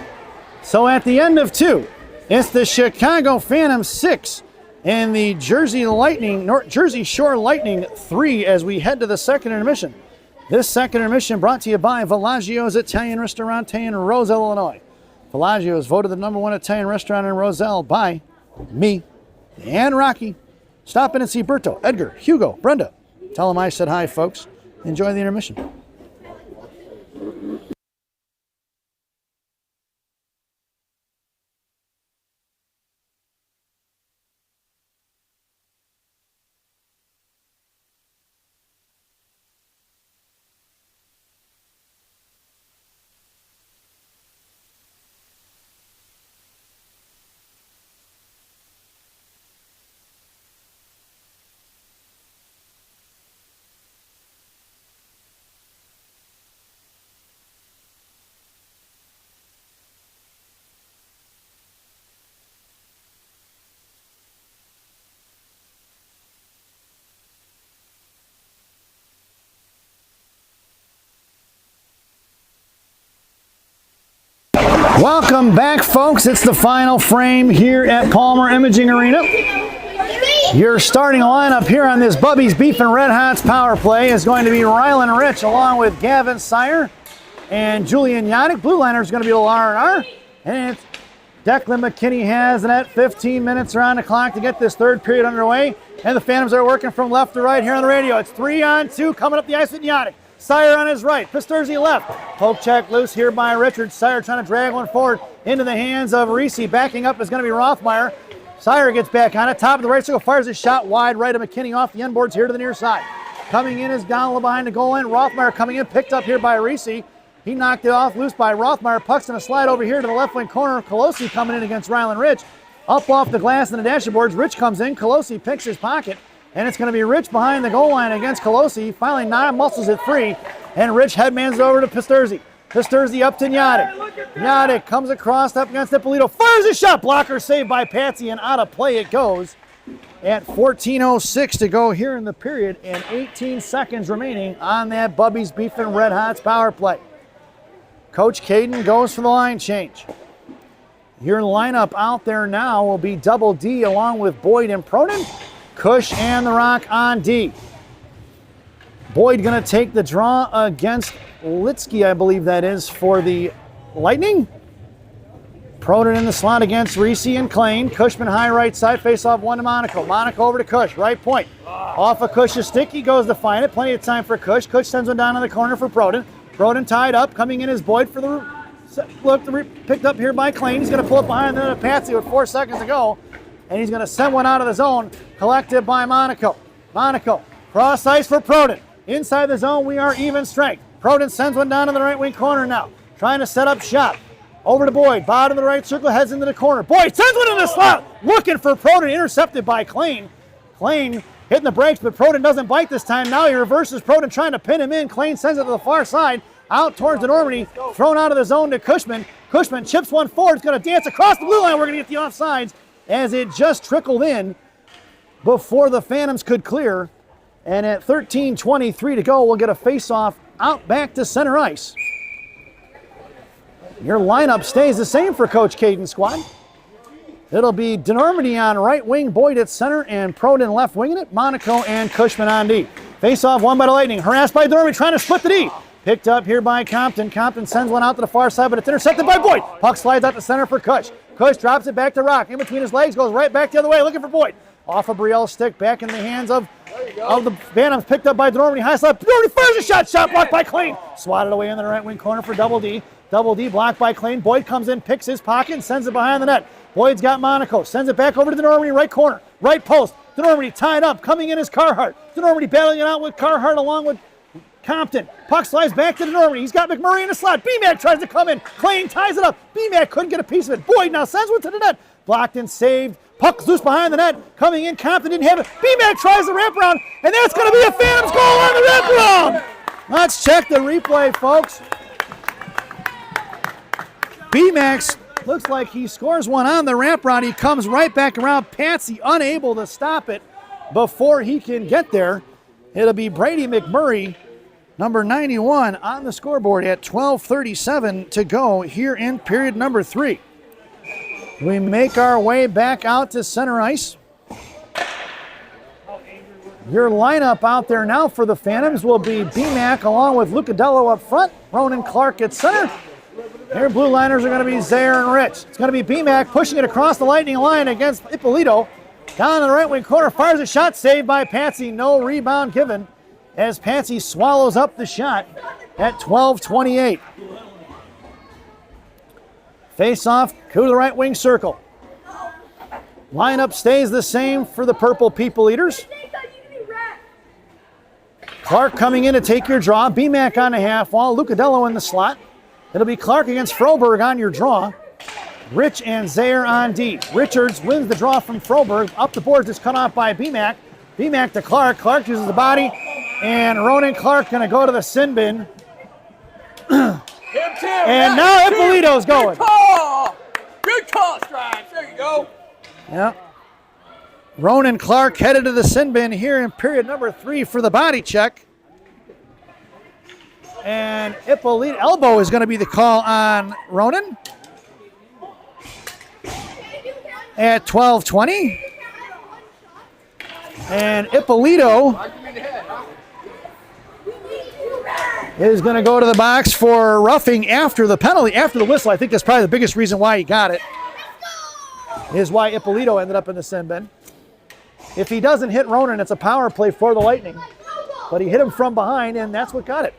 So at the end of 2, it's the Chicago Phantoms 6 and the Jersey Shore Lightning 3 as we head to the second intermission. This second intermission brought to you by Villaggio's Italian Ristorante in Roselle, Illinois. Villaggio is voted the #1 Italian restaurant in Roselle by me and Rocky. Stop in and see Berto, Edgar, Hugo, Brenda. Tell them I said hi, folks. Enjoy the intermission. Welcome back, folks. It's the final frame here at Palmer Imaging Arena. Your starting lineup here on this Bubby's Beef and Red Hots power play is going to be Rylan Rich along with Gavin Sire, and Julian Yannick. Blue liner is going to be a little R&R. And it's Declan McKinney has the net. 15 minutes around the clock to get this third period underway. And the Phantoms are working from left to right here on the radio. It's 3-on-2 coming up the ice with Yannick. Sire on his right, Pisturzi left. Poke check loose here by Richards. Sire trying to drag one forward into the hands of Reese. Backing up is going to be Rothmeyer. Sire gets back on it. Top of the right circle, fires a shot wide right of McKinney off the end boards here to the near side. Coming in is Donald behind the goal line. Rothmeyer coming in, picked up here by Reese. He knocked it off loose by Rothmeyer. Puck's going to slide over here to the left wing corner. Colosi coming in against Ryland Rich. Up off the glass and the dashboards. Rich comes in. Colosi picks his pocket. And it's going to be Rich behind the goal line against Colosi. Finally, muscles it free. And Rich headmans it over to Pisturzi. Pisturzi up to Yannick. Yannick comes across up against Ippolito. Fires a shot. Blocker saved by Patsy, and out of play it goes. At 14:06 to go here in the period and 18 seconds remaining on that Bubby's Beefin' Red Hots power play. Coach Caden goes for the line change. Your lineup out there now will be Double D along with Boyd and Pronin. Cush and the Rock on D. Boyd going to take the draw against Litsky, I believe that is, for the Lightning. Pronin in the slot against Reese and Klein. Cushman high right side, face off one to Monaco. Monaco over to Cush, right point. Off of Cush's stick, he goes to find it. Plenty of time for Cush. Cush sends one down in the corner for Pronin. Pronin tied up, coming in is Boyd for the look, picked up here by Klein. He's going to pull up behind the Patsy with 4 seconds to go. And he's going to send one out of the zone, collected by Monaco. Monaco, cross ice for Pronin. Inside the zone, we are even strength. Pronin sends one down in the right wing corner now, trying to set up shot. Over to Boyd, bottom of the right circle, heads into the corner. Boyd sends one in the slot, looking for Pronin, intercepted by Klein. Klein hitting the brakes, but Pronin doesn't bite this time. Now he reverses Pronin, trying to pin him in. Klein sends it to the far side, out towards the Normandy, thrown out of the zone to Cushman. Cushman chips one forward, it's going to dance across the blue line. We're going to get the offsides as it just trickled in before the Phantoms could clear. And at 13:23 to go, we'll get a face-off out back to center ice. Your lineup stays the same for Coach Caden's squad. It'll be DeNormandy on right wing, Boyd at center, and Pronin left winging it. Monaco and Cushman on D. Face-off won by the Lightning. Harassed by DeNormandy, trying to split the D. Picked up here by Compton. Compton sends one out to the far side, but it's intercepted by Boyd. Puck slides out to center for Cush. Cush drops it back to Rock. In between his legs, goes right back the other way, looking for Boyd. Off of Brielle's stick, back in the hands of the Phantoms. Picked up by DeNormandy. High slap. DeNormandy fires a shot. Shot blocked by Klein. Swatted away in the right wing corner for Double D. Double D blocked by Klein. Boyd comes in, picks his pocket, and sends it behind the net. Boyd's got Monaco. Sends it back over to DeNormandy, right corner. Right post. DeNormandy tied up. Coming in is Carhart. DeNormandy battling it out with Carhart along with Compton. Puck slides back to DeNormandy. He's got McMurray in the slot. BMAC tries to come in. Klein ties it up. BMAC couldn't get a piece of it. Boyd now sends one to the net. Blocked and saved. Puck loose behind the net. Coming in. Compton didn't have it. BMAC tries the wraparound, and that's going to be a Phantoms goal on the wraparound. Let's check the replay, folks. BMAX looks like he scores one on the wraparound. He comes right back around. Patsy unable to stop it before he can get there. It'll be Brady McMurray, number 91, on the scoreboard at 12:37 to go here in period number 3. We make our way back out to center ice. Your lineup out there now for the Phantoms will be BMAC along with Lucadello up front, Ronan Clark at center. Their blue liners are going to be Zaire and Rich. It's going to be BMAC pushing it across the Lightning line against Ippolito. Down in the right wing corner, fires a shot, saved by Patsy. No rebound given as Patsy swallows up the shot at 12:28. Face off to the right wing circle. Lineup stays the same for the Purple People Eaters. Clark coming in to take your draw. BMAC on the half wall. Lucadello in the slot. It'll be Clark against Froberg on your draw. Rich and Zaire on D. Richards wins the draw from Froberg. Up the boards is cut off by BMAC. BMAC to Clark. Clark uses the body. And Ronan Clark going to go to the sin bin. And now Ippolito's going. Good call! Good call, Stripes. There you go. Yeah. Ronan Clark headed to the sin bin here in period number 3 for the body check. And Ippolito, elbow is going to be the call on Ronan at 12:20. And Ippolito is going to go to the box for roughing after the penalty, after the whistle. I think that's probably the biggest reason why he got it, is why Ippolito ended up in the sin bin. If he doesn't hit Ronan, it's a power play for the Lightning. But he hit him from behind, and that's what got it.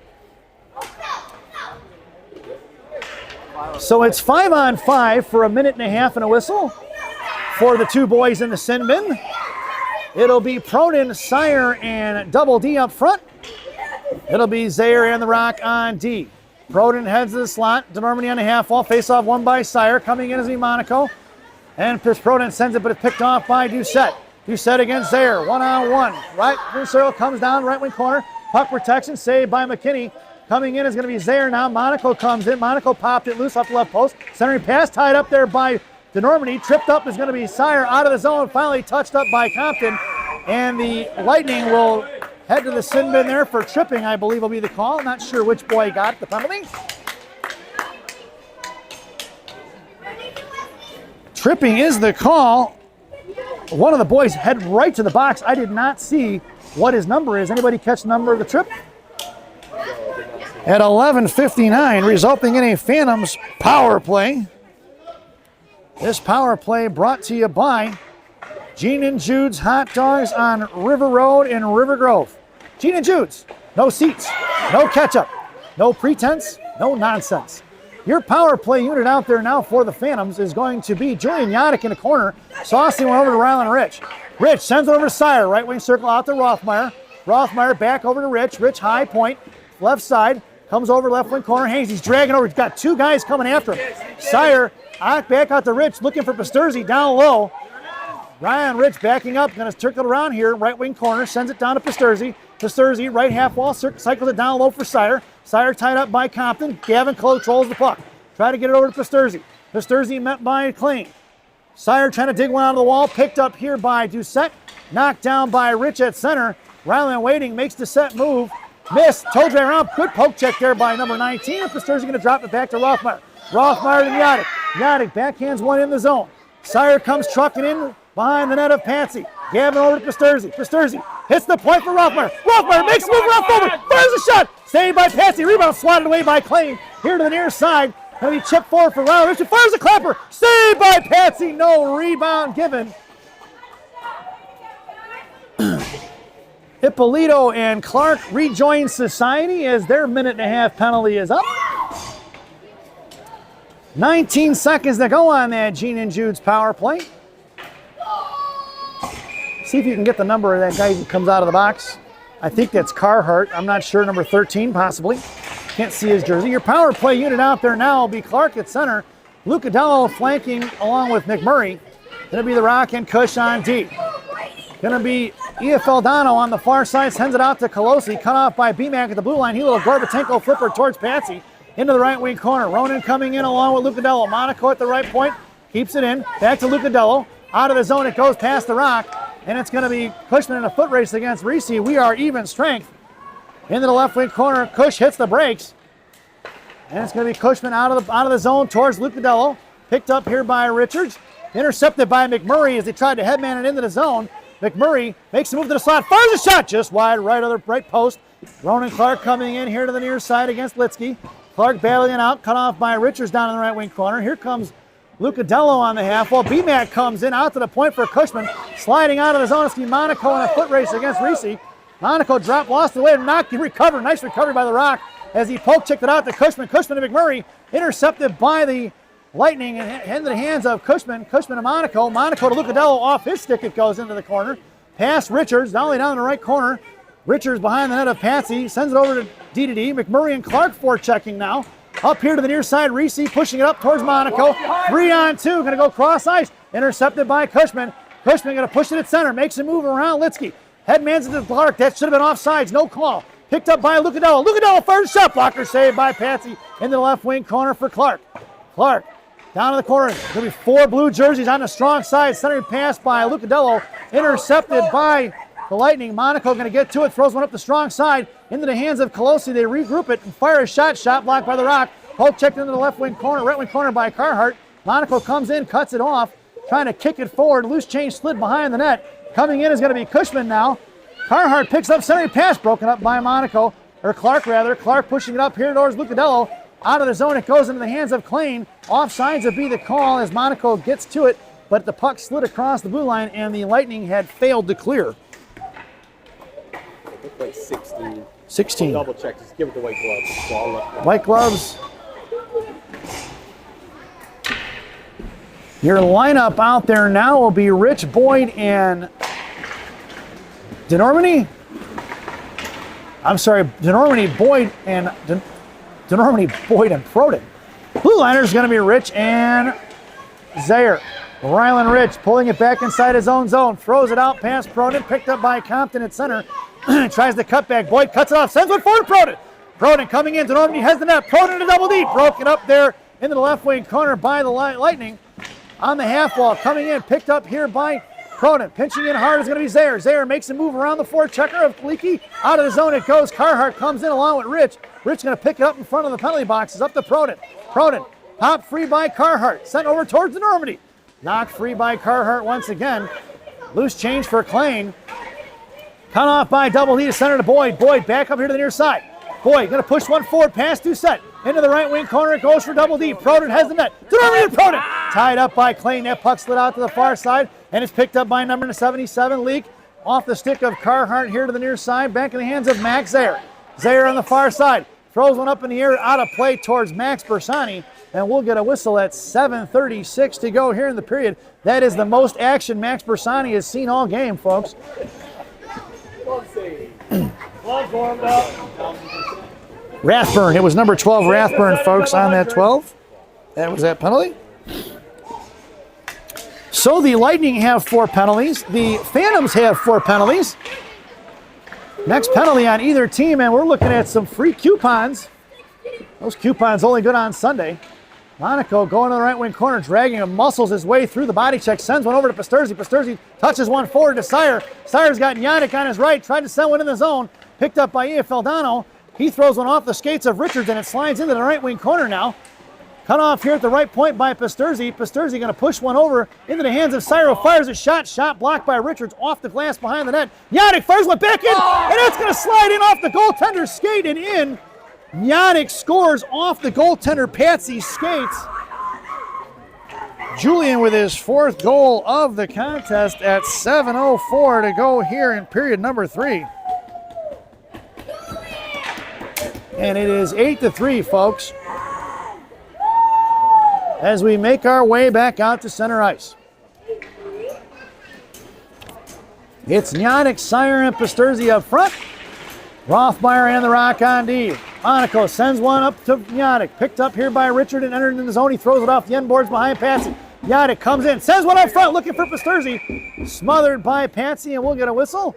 So it's 5-on-5 for a minute and a half and a whistle for the two boys in the sin bin. It'll be Pronin, Sire, and Double D up front. It'll be Zaire and the Rock on D. Pronin heads to the slot. DeNormandie on the half wall. Face off one by Sire. Coming in is Monaco. And Pronin sends it, but it's picked off by Doucette. Doucette against Zaire. One-on-one. Right wing circle comes down. Right wing corner. Puck protection saved by McKinney. Coming in is going to be Zaire now. Monaco comes in. Monaco popped it loose off the left post. Centering pass tied up there by DeNormandie. Tripped up is going to be Sire out of the zone. Finally touched up by Compton. And the Lightning will head to the sin bin there for tripping, I believe will be the call. Not sure which boy got the penalty. Tripping is the call. One of the boys head right to the box. I did not see what his number is. Anybody catch the number of the trip? At 11:59, resulting in a Phantoms power play. This power play brought to you by Gene and Jude's Hot Dogs on River Road in River Grove. Gene and Jude's, no seats, no ketchup, no pretense, no nonsense. Your power play unit out there now for the Phantoms is going to be Julian Yadick in the corner. Saucy went over to Rylan Rich. Rich sends it over to Sire, right wing circle out to Rothmeyer. Rothmeyer back over to Rich. Rich high point, left side, comes over left wing corner. Haynes, he's dragging over. He's got two guys coming after him. Sire back out to Rich, looking for Pasterzy down low. Ryan Rich backing up, going to circle around here, right wing corner, sends it down to Pasterzy. Pasterzy, right half wall, cycles it down low for Sire. Sire tied up by Compton. Gavin controls the puck. Try to get it over to Pasterzy. Pasterzy met by Klein. Sire trying to dig one out of the wall, picked up here by Doucette. Knocked down by Rich at center. Ryland waiting, makes the set move. Missed, toe drag around, good poke check there by number 19. And Pasterzy going to drop it back to Rothmeyer. Rothmeyer to Yadick. Yadick backhands one in the zone. Sire comes trucking in behind the net of Patsy. Gavin over to Pasterzy. Pasterzy hits the point for Rothmeyer. Rothmeyer makes a move around forward. Fires a shot. Saved by Patsy. Rebound swatted away by Klein. Here to the near side. Going to be chipped forward for Ryland. Richard fires a clapper. Saved by Patsy. No rebound given. Ippolito and Clark rejoin society as their minute and a half penalty is up. 19 seconds to go on that Gene and Jude's power play. See if you can get the number of that guy who comes out of the box. I think that's Carhart. I'm not sure, number 13 possibly. Can't see his jersey. Your power play unit out there now will be Clark at center. Lucadello flanking along with McMurray. Going to be the Rock and Cush on D. Going to be Iafaldano on the far side. Sends it out to Colosi. Cut off by BMAC at the blue line. He little Gorbatenko flipper towards Patsy. Into the right wing corner. Ronan coming in along with Lucadello. Monaco at the right point. Keeps it in. Back to Lucadello. Out of the zone. It goes past the Rock. And it's going to be Cushman in a foot race against Reese. We are even strength. Into the left wing corner. Cush hits the brakes. And it's going to be Cushman out of the zone towards Lucadello. Picked up here by Richards. Intercepted by McMurray as they tried to headman it into the zone. McMurray makes a move to the slot. Fires a shot just wide right other right post. Ronan Clark coming in here to the near side against Litsky. Clark battling out. Cut off by Richards down in the right wing corner. Here comes Lucadello on the half wall. BMAC comes in out to the point for Cushman. Sliding out of the zone. It's Monaco in a foot race against Reese. Monaco dropped, lost the way, knocked, recovered. Nice recovery by the Rock as he poke checked it out to Cushman. Cushman to McMurray. Intercepted by the Lightning and into the hands of Cushman. Cushman to Monaco. Monaco to Lucadello. Off his stick it goes into the corner. Past Richards, not only down in the right corner. Richards behind the net of Patsy. Sends it over to D. McMurray and Clark forechecking now. Up here to the near side, Reese pushing it up towards Monaco. 3-on-2, going to go cross ice. Intercepted by Cushman. Cushman going to push it at center. Makes a move around Litsky. Headmans into Clark. That should have been offsides. No call. Picked up by Lucadello. Lucadello fires a shot blocker. Saved by Patsy in the left wing corner for Clark. Clark down to the corner. Going to be 4 blue jerseys on the strong side. Centering pass by Lucadello. Intercepted by the Lightning. Monaco going to get to it. Throws one up the strong side. Into the hands of Colosi. They regroup it and fire a shot. Shot blocked by the Rock. Poke checked into the left wing corner. Right wing corner by Carhart. Monaco comes in. Cuts it off. Trying to kick it forward. Loose change slid behind the net. Coming in is going to be Cushman now. Carhart picks up centering pass. Broken up by Monaco. Clark rather. Clark pushing it up here towards Lucadello. Out of the zone, it goes into the hands of Klein. Offsides would be the call as Monaco gets to it, but the puck slid across the blue line and the Lightning had failed to clear. It looked like 16. 16. Double check, just give it the white gloves. So I'll let White gloves. Your lineup out there now will be Rich, Boyd, and DeNormany. I'm sorry, DeNormany, Boyd, and DeNormany, Boyd, and Proden. Blue liner is going to be Rich and Zaire. Rylan Rich pulling it back inside his own zone. Throws it out past Proden. Picked up by Compton at center. Tries to cut back. Boyd cuts it off. Sends one forward. Proden. Proden coming in. DeNormany has the net. Proden to double D. Broken up there into the left wing corner by the Lightning. On the half wall. Coming in. Picked up here by Proden. Pinching in hard is going to be Zaire. Zaire makes a move around the forechecker of Leakey. Out of the zone it goes. Carhart comes in along with Rich. Rich going to pick it up in front of the penalty boxes. Up to Proden. Proden. Pop free by Carhart. Sent over towards DeNormany. Knocked free by Carhart once again. Loose change for Klein. Cut off by double D to center to Boyd. Boyd back up here to the near side. Boyd going to push one forward, pass to set. Into the right wing corner, it goes for double D. Proden has the net. DeNormany and Proden. Tied up by Klein. That puck slid out to the far side, and it's picked up by number 77, Leak. Off the stick of Carhart here to the near side. Back in the hands of Max Zaire. Zaire on the far side. Throws one up in the air, out of play towards Max Bersani. And we'll get a whistle at 7:36 to go here in the period. That is the most action Max Bersani has seen all game, folks. Gloves warmed up. Rathburn. It was number 12 Rathburn, folks, on that 12. That was that penalty. So the Lightning have 4 penalties. The Phantoms have 4 penalties. Next penalty on either team, and we're looking at some free coupons. Those coupons only good on Sunday. Monaco going to the right wing corner, dragging him, muscles his way through the body check, sends one over to Pasturzi. Pasturzi touches one forward to Sire. Sire's got Yannick on his right, tried to send one in the zone, picked up by Ia Feldano. He throws one off the skates of Richards, and it slides into the right wing corner now. Cut off here at the right point by Pasturzi. Pasturzi going to push one over into the hands of Sire. Fires a shot blocked by Richards off the glass behind the net. Yannick fires one back in, and it's going to slide in off the goaltender's skate and in. Yannick scores off the goaltender Patsy's skates. Julian with his 4th goal of the contest at 7:04 to go here in period number 3. And it is 8-3, folks, as we make our way back out to center ice. It's Yannick, Sire, and Pasturzi up front. Rothmeyer and the Rock on D. Monaco sends one up to Yannick. Picked up here by Richard and entered in the zone. He throws it off the end boards behind Patsy. Yannick comes in, sends one up front, looking for Pasturzi. Smothered by Patsy, and we'll get a whistle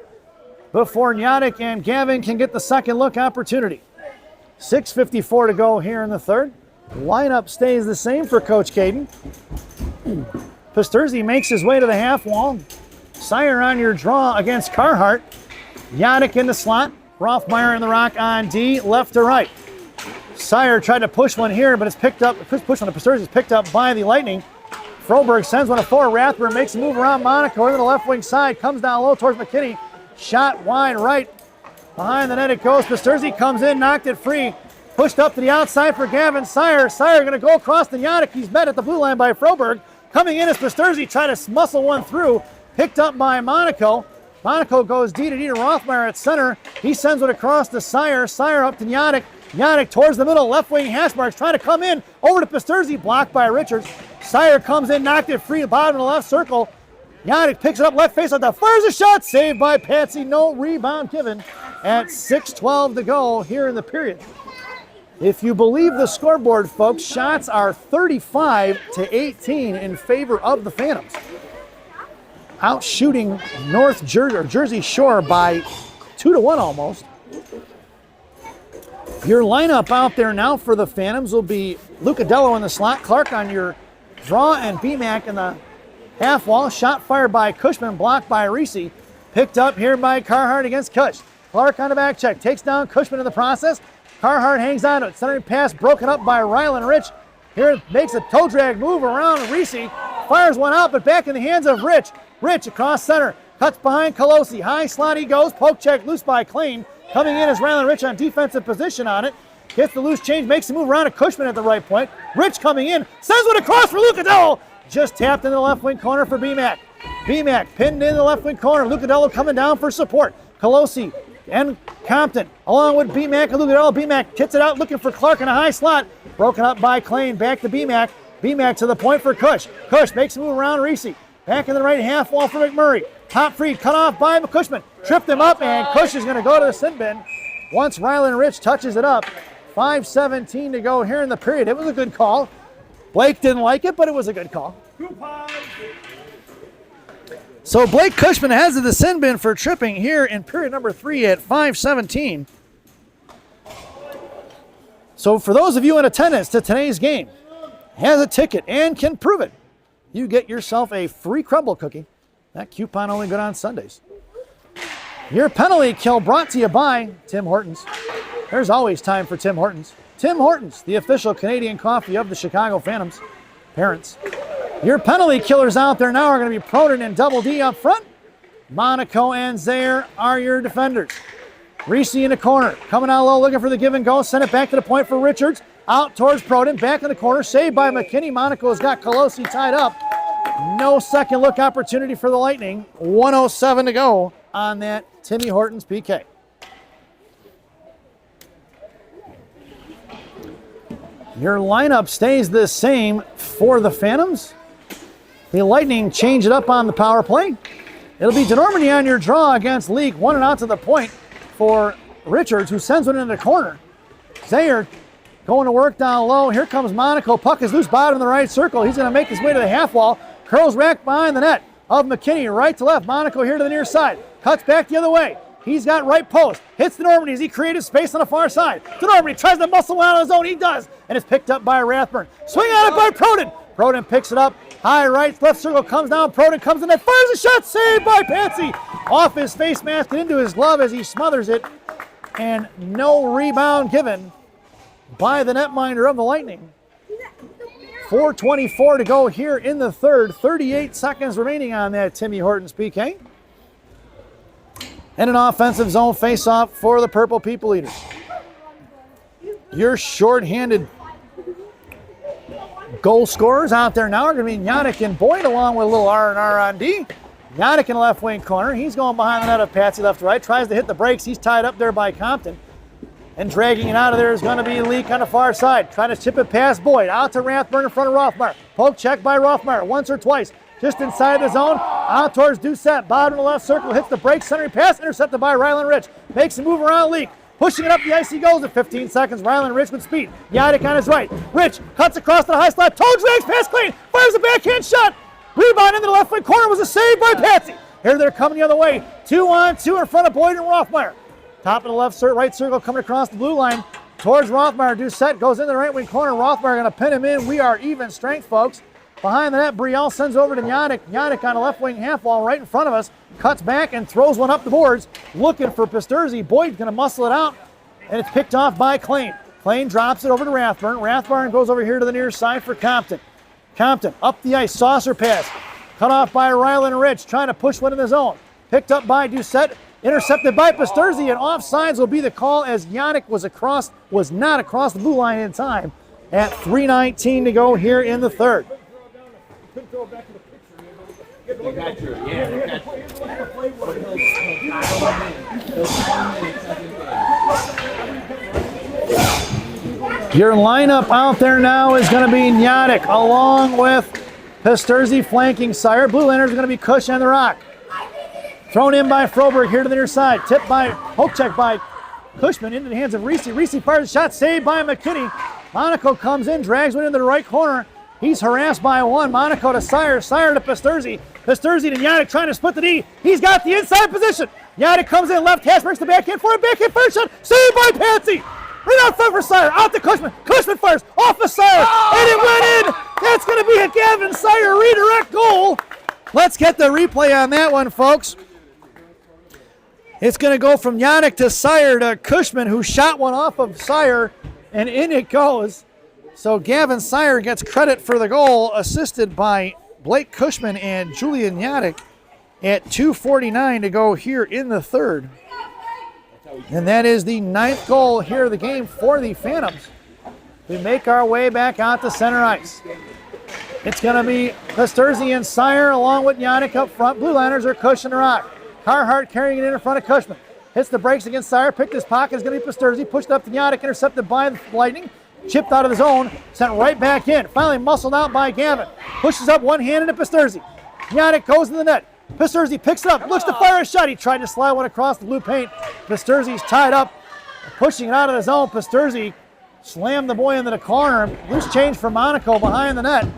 before Yannick and Gavin can get the second look opportunity. 6:54 to go here in the third. Lineup stays the same for Coach Caden. Pasturzi makes his way to the half wall. Sire on your draw against Carhart. Yannick in the slot. Rothmeyer and the Rock on D, left to right. Sire tried to push one here, but it's picked up. The push on the Pasturzi is picked up by the Lightning. Froberg sends one to forward. Rathburn makes a move around Monaco into the left wing side. Comes down low towards McKinney. Shot wide right. Behind the net it goes. Pasturzi comes in, knocked it free. Pushed up to the outside for Gavin Sire. Sire going to go across to Yannick. He's met at the blue line by Froberg. Coming in as Pasturzi trying to muscle one through. Picked up by Monaco. Monaco goes D to Rothmeyer at center. He sends it across to Sire. Sire up to Yannick. Yannick towards the middle. Left wing hash marks trying to come in. Over to Pasturzi. Blocked by Richards. Sire comes in, knocked it free. Bottom of the left circle. Yannick picks it up. Left face on the fires a shot. Saved by Patsy. No rebound given at 6:12 to go here in the period. If you believe the scoreboard, folks, shots are 35-18 in favor of the Phantoms. Out shooting North Jersey Shore by 2-1 almost. Your lineup out there now for the Phantoms will be Lucadello in the slot, Clark on your draw, and BMAC in the half wall. Shot fired by Cushman, blocked by Reese. Picked up here by Carhart against Cush. Clark on the back check, takes down Cushman in the process. Carhart hangs on to it. Centering pass broken up by Rylan Rich. Here makes a toe drag move around Reese. Fires one out, but back in the hands of Rich. Rich across center. Cuts behind Colosi. High slot he goes. Poke check loose by Klein. Coming in is Rylan Rich on defensive position on it. Gets the loose change, makes the move around to Cushman at the right point. Rich coming in, sends one across for Lucadello. Just tapped in the left wing corner for BMAC. BMAC pinned in the left wing corner. Lucadello coming down for support. Colosi and Compton along with BMAC and Lucadello. BMAC kits it out looking for Clark in a high slot. Broken up by Klein. Back to BMAC. BMAC to the point for Cush. Cush makes a move around Reese. Back in the right half wall for McMurray. Top free cut off by Cushman. Tripped him up and Cush is going to go to the sin bin once Rylan Rich touches it up. 5:17 to go here in the period. It was a good call. Blake didn't like it, but it was a good call. So Blake Cushman has the sin bin for tripping here in period number 3 at 5:17. So for those of you in attendance to today's game, has a ticket and can prove it, you get yourself a free crumble cookie. That coupon only good on Sundays. Your penalty kill brought to you by Tim Hortons. There's always time for Tim Hortons. Tim Hortons, the official Canadian coffee of the Chicago Phantoms. Parents, your penalty killers out there now are going to be Proden and Double D up front. Monaco and Zaire are your defenders. Reese in the corner, coming out low, looking for the give and go. Send it back to the point for Richards. Out towards Proden, back in the corner, saved by McKinney. Monaco has got Colosi tied up. No second look opportunity for the Lightning. 1:07 to go on that Timmy Hortons PK. Your lineup stays the same for the Phantoms. The Lightning change it up on the power play. It'll be DeNormandie on your draw against Leak. 1 and out to the point for Richards, who sends one into the corner. Zaire going to work down low. Here comes Monaco. Puck is loose, bottom of the right circle. He's going to make his way to the half wall. Curls back behind the net of McKinney, right to left. Monaco here to the near side. Cuts back the other way. He's got right post. Hits DeNormandie as he created space on the far side. DeNormandie tries to muscle out on his own. He does. And it's picked up by Rathburn. Swing on it by Proden. Proden picks it up. High right, left circle comes down. Proden comes in and fires a shot. Saved by Patsy. Off his face mask and into his glove as he smothers it. And no rebound given by the netminder of the Lightning. 4:24 to go here in the third. 38 seconds remaining on that Timmy Hortons PK. And an offensive zone face-off for the Purple People Eaters. Your short-handed goal scorers out there now are going to be Yannick and Boyd along with a little R&R on D. Yannick in the left wing corner. He's going behind the net of Patsy left to right. Tries to hit the brakes. He's tied up there by Compton. And dragging it out of there is going to be Leak on the far side. Trying to chip it past Boyd. Out to Rathburn in front of Rothmeyer. Poke check by Rothmeyer once or twice. Just inside the zone. Out towards Doucette. Bottom of the left circle. Hits the break. Centering pass. Intercepted by Rylan Rich. Makes a move around Leak. Pushing it up the ice he goes at 15 seconds. Rylan Rich with speed. Yannick on his right. Rich cuts across the high slot. Toe drags past Klein. Fires a backhand shot. Rebound into the left wing corner was a save by Patsy. Here they're coming the other way. 2-on-2 in front of Boyd and Rothmeyer. Top of the left right circle coming across the blue line towards Rothmeyer. Doucette goes in the right wing corner. Rothmeyer going to pin him in. We are even strength, folks. Behind the net, Brielle sends over to Yannick. Yannick on the left wing half wall right in front of us. Cuts back and throws one up the boards. Looking for Pisturzi. Boyd's going to muscle it out. And it's picked off by Klein. Klein drops it over to Rathburn. Rathburn goes over here to the near side for Compton. Compton up the ice. Saucer pass. Cut off by Rylan Rich. Trying to push one in the zone. Picked up by Doucette. Intercepted by Pisturzi, and offsides will be the call as Yannick was not across the blue line in time at 3:19 to go here in the third. Your lineup out there now is going to be Yannick along with Pisturzi flanking Sire. Blue Liners are going to be Cush and the Rock. Thrown in by Froberg here to the near side. Tipped by, poke check by Cushman into the hands of Reese. Reese fires a shot, saved by McKinney. Monaco comes in, drags one into the right corner. He's harassed by one. Monaco to Sire, Sire to Pisturzi. Pisturzi to Yannick trying to split the D. He's got the inside position. Yannick comes in, left hash, breaks the backhand for a backhand first shot. Saved by Patsy. Right out front for Sire, out to Cushman. Cushman fires, off of Sire, and it went in. That's going to be a Gavin Sire redirect goal. Let's get the replay on that one, folks. It's going to go from Yannick to Sire to Cushman, who shot one off of Sire, and in it goes. So Gavin Sire gets credit for the goal, assisted by Blake Cushman and Julian Yannick at 2:49 to go here in the third. And that is the 9th goal here of the game for the Phantoms. We make our way back out to center ice. It's going to be Pasturzi and Sire along with Yannick up front. Blue Liners are Cush and Rock. Carhart carrying it in front of Cushman. Hits the brakes against Sire, picked his pocket. It's going to be Pasturzi, pushed up to Yannick, intercepted by the Lightning. Chipped out of the zone, sent right back in. Finally muscled out by Gavin. Pushes up one hand into Pasturzi. Yannick goes to the net. Pasturzi picks it up, looks to fire a shot. He tried to slide one across the blue paint. Pasturzi's tied up, pushing it out of the zone. Pasturzi slammed the boy into the corner. Loose change for Monaco behind the net.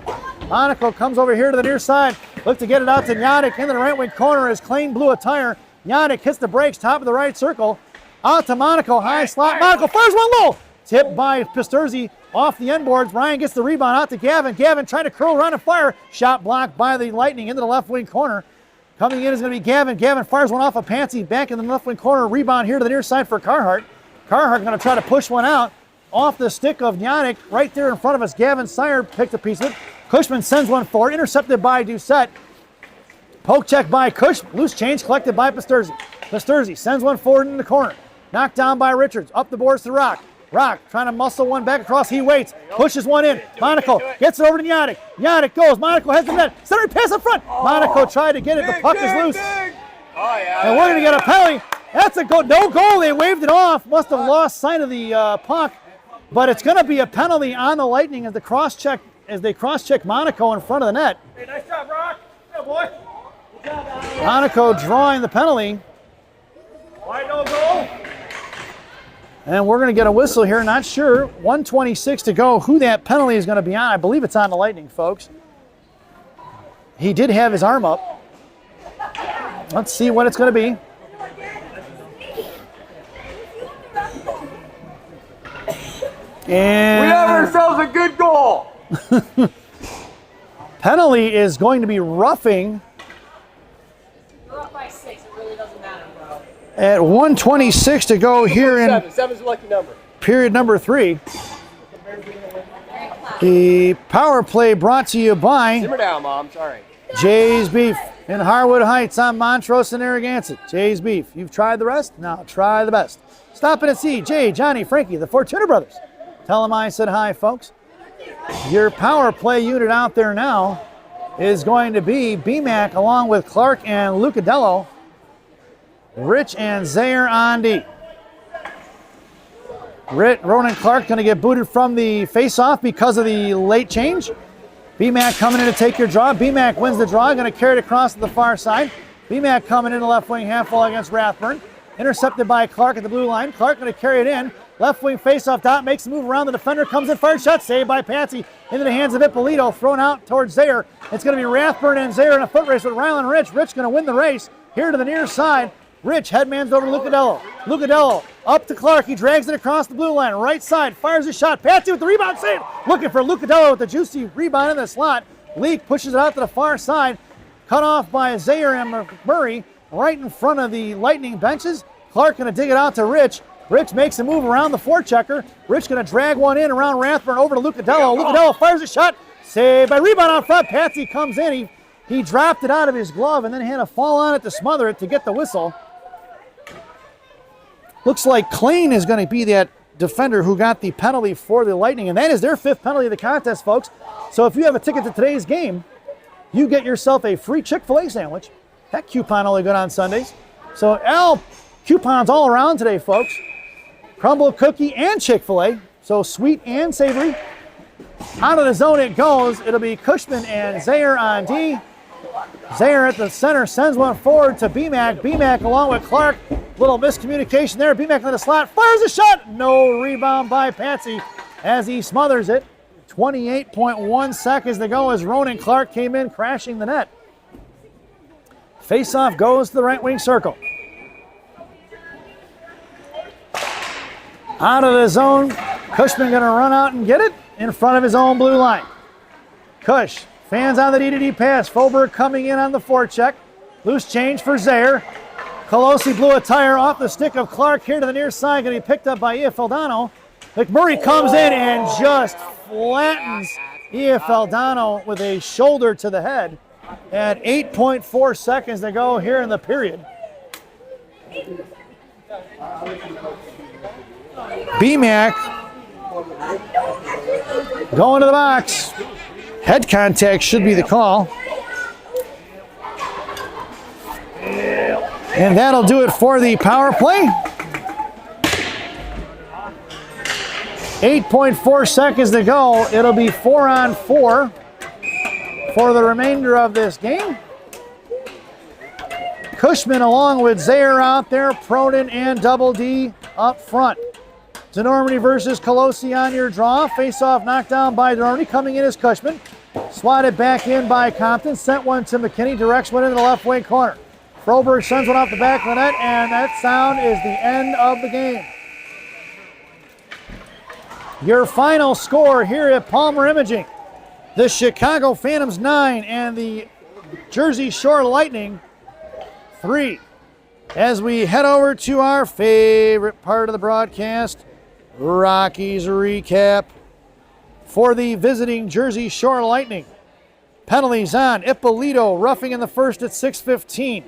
Monaco comes over here to the near side. Look to get it out to Yannick into the right wing corner as Klein blew a tire. Yannick hits the brakes, top of the right circle. Out to Monaco, high slot. Monaco fires one low. Tipped by Pasturzi off the end boards. Ryan gets the rebound out to Gavin. Gavin trying to curl around and fire. Shot blocked by the Lightning into the left wing corner. Coming in is going to be Gavin. Gavin fires one off of Pansy. Back in the left wing corner. Rebound here to the near side for Carhart. Carhart going to try to push one out. Off the stick of Yannick. Right there in front of us. Gavin Sire picked a piece of it. Cushman sends one forward. Intercepted by Doucette. Poke check by Cush. Loose change collected by Pasturzi. Pasturzi sends one forward in the corner. Knocked down by Richards. Up the boards to Rock. Rock trying to muscle one back across. He waits. Pushes one in. Monaco gets it over to Yannick. Yannick goes. Monaco has the net. Center pass up front. Monaco tried to get it. The puck is loose. And we're going to get a penalty. That's a goal. No goal. They waved it off. Must have lost sight of the puck. But it's going to be a penalty on the Lightning as they cross-check Monaco in front of the net. Hey, nice job, Rock. Yeah, boy. Monaco drawing the penalty. Wide no goal. And we're going to get a whistle here. Not sure. 1:26 to go. Who that penalty is going to be on. I believe it's on the Lightning, folks. He did have his arm up. Let's see what it's going to be. And We have ourselves a good goal. penalty is going to be roughing. We're up by 6. It really doesn't matter, bro. At 1:26 to go here in Seven's a lucky number. period number 3. The power play brought to you by Simmer down, Mom. Sorry. Jay's Beef in Harwood Heights on Montrose and Narragansett. Jay's Beef. You've tried the rest? Now try the best. Stop in and see Jay, Johnny, Frankie, the Fortuna brothers. Tell them I said hi, folks. Your power play unit out there now is going to be BMAC along with Clark and Lucadello. Rich and Zaire on D. Ronan Clark going to get booted from the face-off because of the late change. BMAC coming in to take your draw. BMAC wins the draw, going to carry it across to the far side. BMAC coming in the left wing half wall against Rathburn. Intercepted by Clark at the blue line. Clark going to carry it in. Left wing face-off dot, makes the move around. The defender comes in, fire shot, saved by Patsy. Into the hands of Ippolito, thrown out towards Zaire. It's going to be Rathburn and Zaire in a foot race with Rylan Rich. Rich going to win the race here to the near side. Rich headmans over to Lucadello. Lucadello up to Clark. He drags it across the blue line. Right side, fires a shot. Patsy with the rebound save. Looking for Lucadello with the juicy rebound in the slot. Leak pushes it out to the far side. Cut off by Zaire and McMurray right in front of the Lightning benches. Clark going to dig it out to Rich. Rich makes a move around the forechecker. Rich going to drag one in around Rathburn over to Lucadello. Lucadello fires a shot. Saved by rebound out front. Patsy comes in. He dropped it out of his glove and then had a fall on it to smother it to get the whistle. Looks like Klein is going to be that defender who got the penalty for the Lightning, and that is their 5th penalty of the contest, folks. So if you have a ticket to today's game, you get yourself a free Chick-fil-A sandwich. That coupon only good on Sundays. So coupons all around today, folks. Crumble cookie and Chick-fil-A, so sweet and savory. Out of the zone it goes. It'll be Cushman and Zaire on D. Zaire at the center sends one forward to BMAC. BMAC along with Clark. Little miscommunication there. BMAC in the slot. Fires a shot. No rebound by Patsy as he smothers it. 28.1 seconds to go as Ronan Clark came in crashing the net. Face-off goes to the right wing circle. Out of the zone. Cushman going to run out and get it in front of his own blue line. Cush fans on the D-to-D pass. Foberg coming in on the forecheck. Loose change for Zaire. Colosi blew a tire off the stick of Clark here to the near side. Going to be picked up by Iafaldano. McMurray comes in and just flattens Iafaldano with a shoulder to the head at 8.4 seconds to go here in the period. BMAC going to the box. Head contact should be the call. And that'll do it for the power play. 8.4 seconds to go. It'll be 4-on-4 for the remainder of this game. Cushman along with Zaire out there, Proden and Double D up front. Denormity versus Colosi on your draw. Face-off knocked down by Denormity. Coming in is Cushman. Swatted back in by Compton. Sent one to McKinney. Directs one into the left wing corner. Froberg sends one off the back of the net, and that sound is the end of the game. Your final score here at Palmer Imaging. The Chicago Phantoms 9 and the Jersey Shore Lightning 3. As we head over to our favorite part of the broadcast, Rockies recap. For the visiting Jersey Shore Lightning, penalties on Ippolito, roughing in the first at 6:15.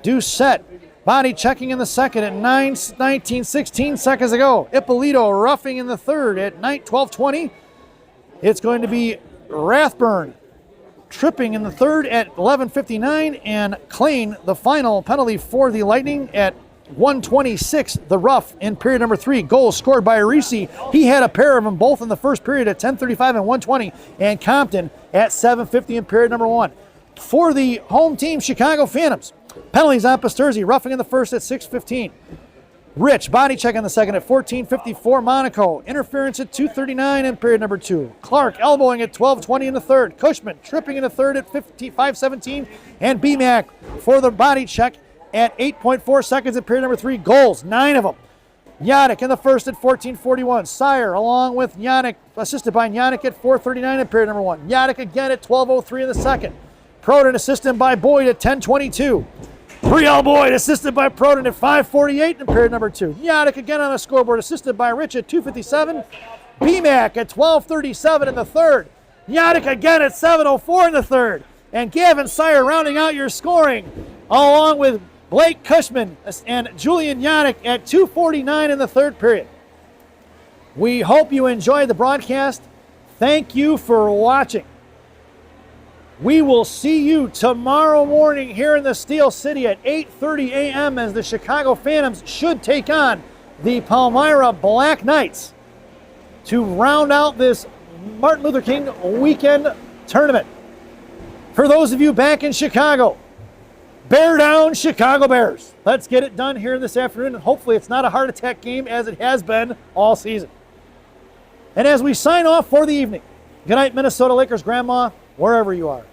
Doucette, body checking in the second at 16 seconds ago. Ippolito roughing in the third at 12:20. It's going to be Rathburn tripping in the third at 11:59, and Klein, the final penalty for the Lightning at 1:26, the rough in period number 3. Goals scored by Arisi. He had a pair of them both in the first period at 10:35 and 1:20, and Compton at 7:50 in period number 1. For the home team, Chicago Phantoms, penalties on Pasterzi, roughing in the first at 6:15. Rich, body check in the second at 14:54. Monaco, interference at 2:39 in period number 2. Clark, elbowing at 12:20 in the third. Cushman, tripping in the third at 5:17. And BMAC for the body check at 8.4 seconds in period number 3. Goals, 9 of them. Yannick in the first at 14:41. Sire, along with Yannick, assisted by Yannick at 4:39 in period number 1. Yannick again at 12:03 in the second. Proden assisted by Boyd at 10:22. Brielle Boyd assisted by Proden at 5:48 in period number 2. Yannick again on the scoreboard, assisted by Rich at 2:57. BMAC at 12:37 in the third. Yannick again at 7:04 in the third. And Gavin Sire rounding out your scoring, along with Blake Cushman and Julian Yannick at 2:49 in the third period. We hope you enjoyed the broadcast. Thank you for watching. We will see you tomorrow morning here in the Steel City at 8:30 a.m. as the Chicago Phantoms should take on the Palmyra Black Knights to round out this Martin Luther King weekend tournament. For those of you back in Chicago, bear down, Chicago Bears. Let's get it done here this afternoon, and hopefully it's not a heart attack game as it has been all season. And as we sign off for the evening, good night, Minnesota Lakers grandma, wherever you are.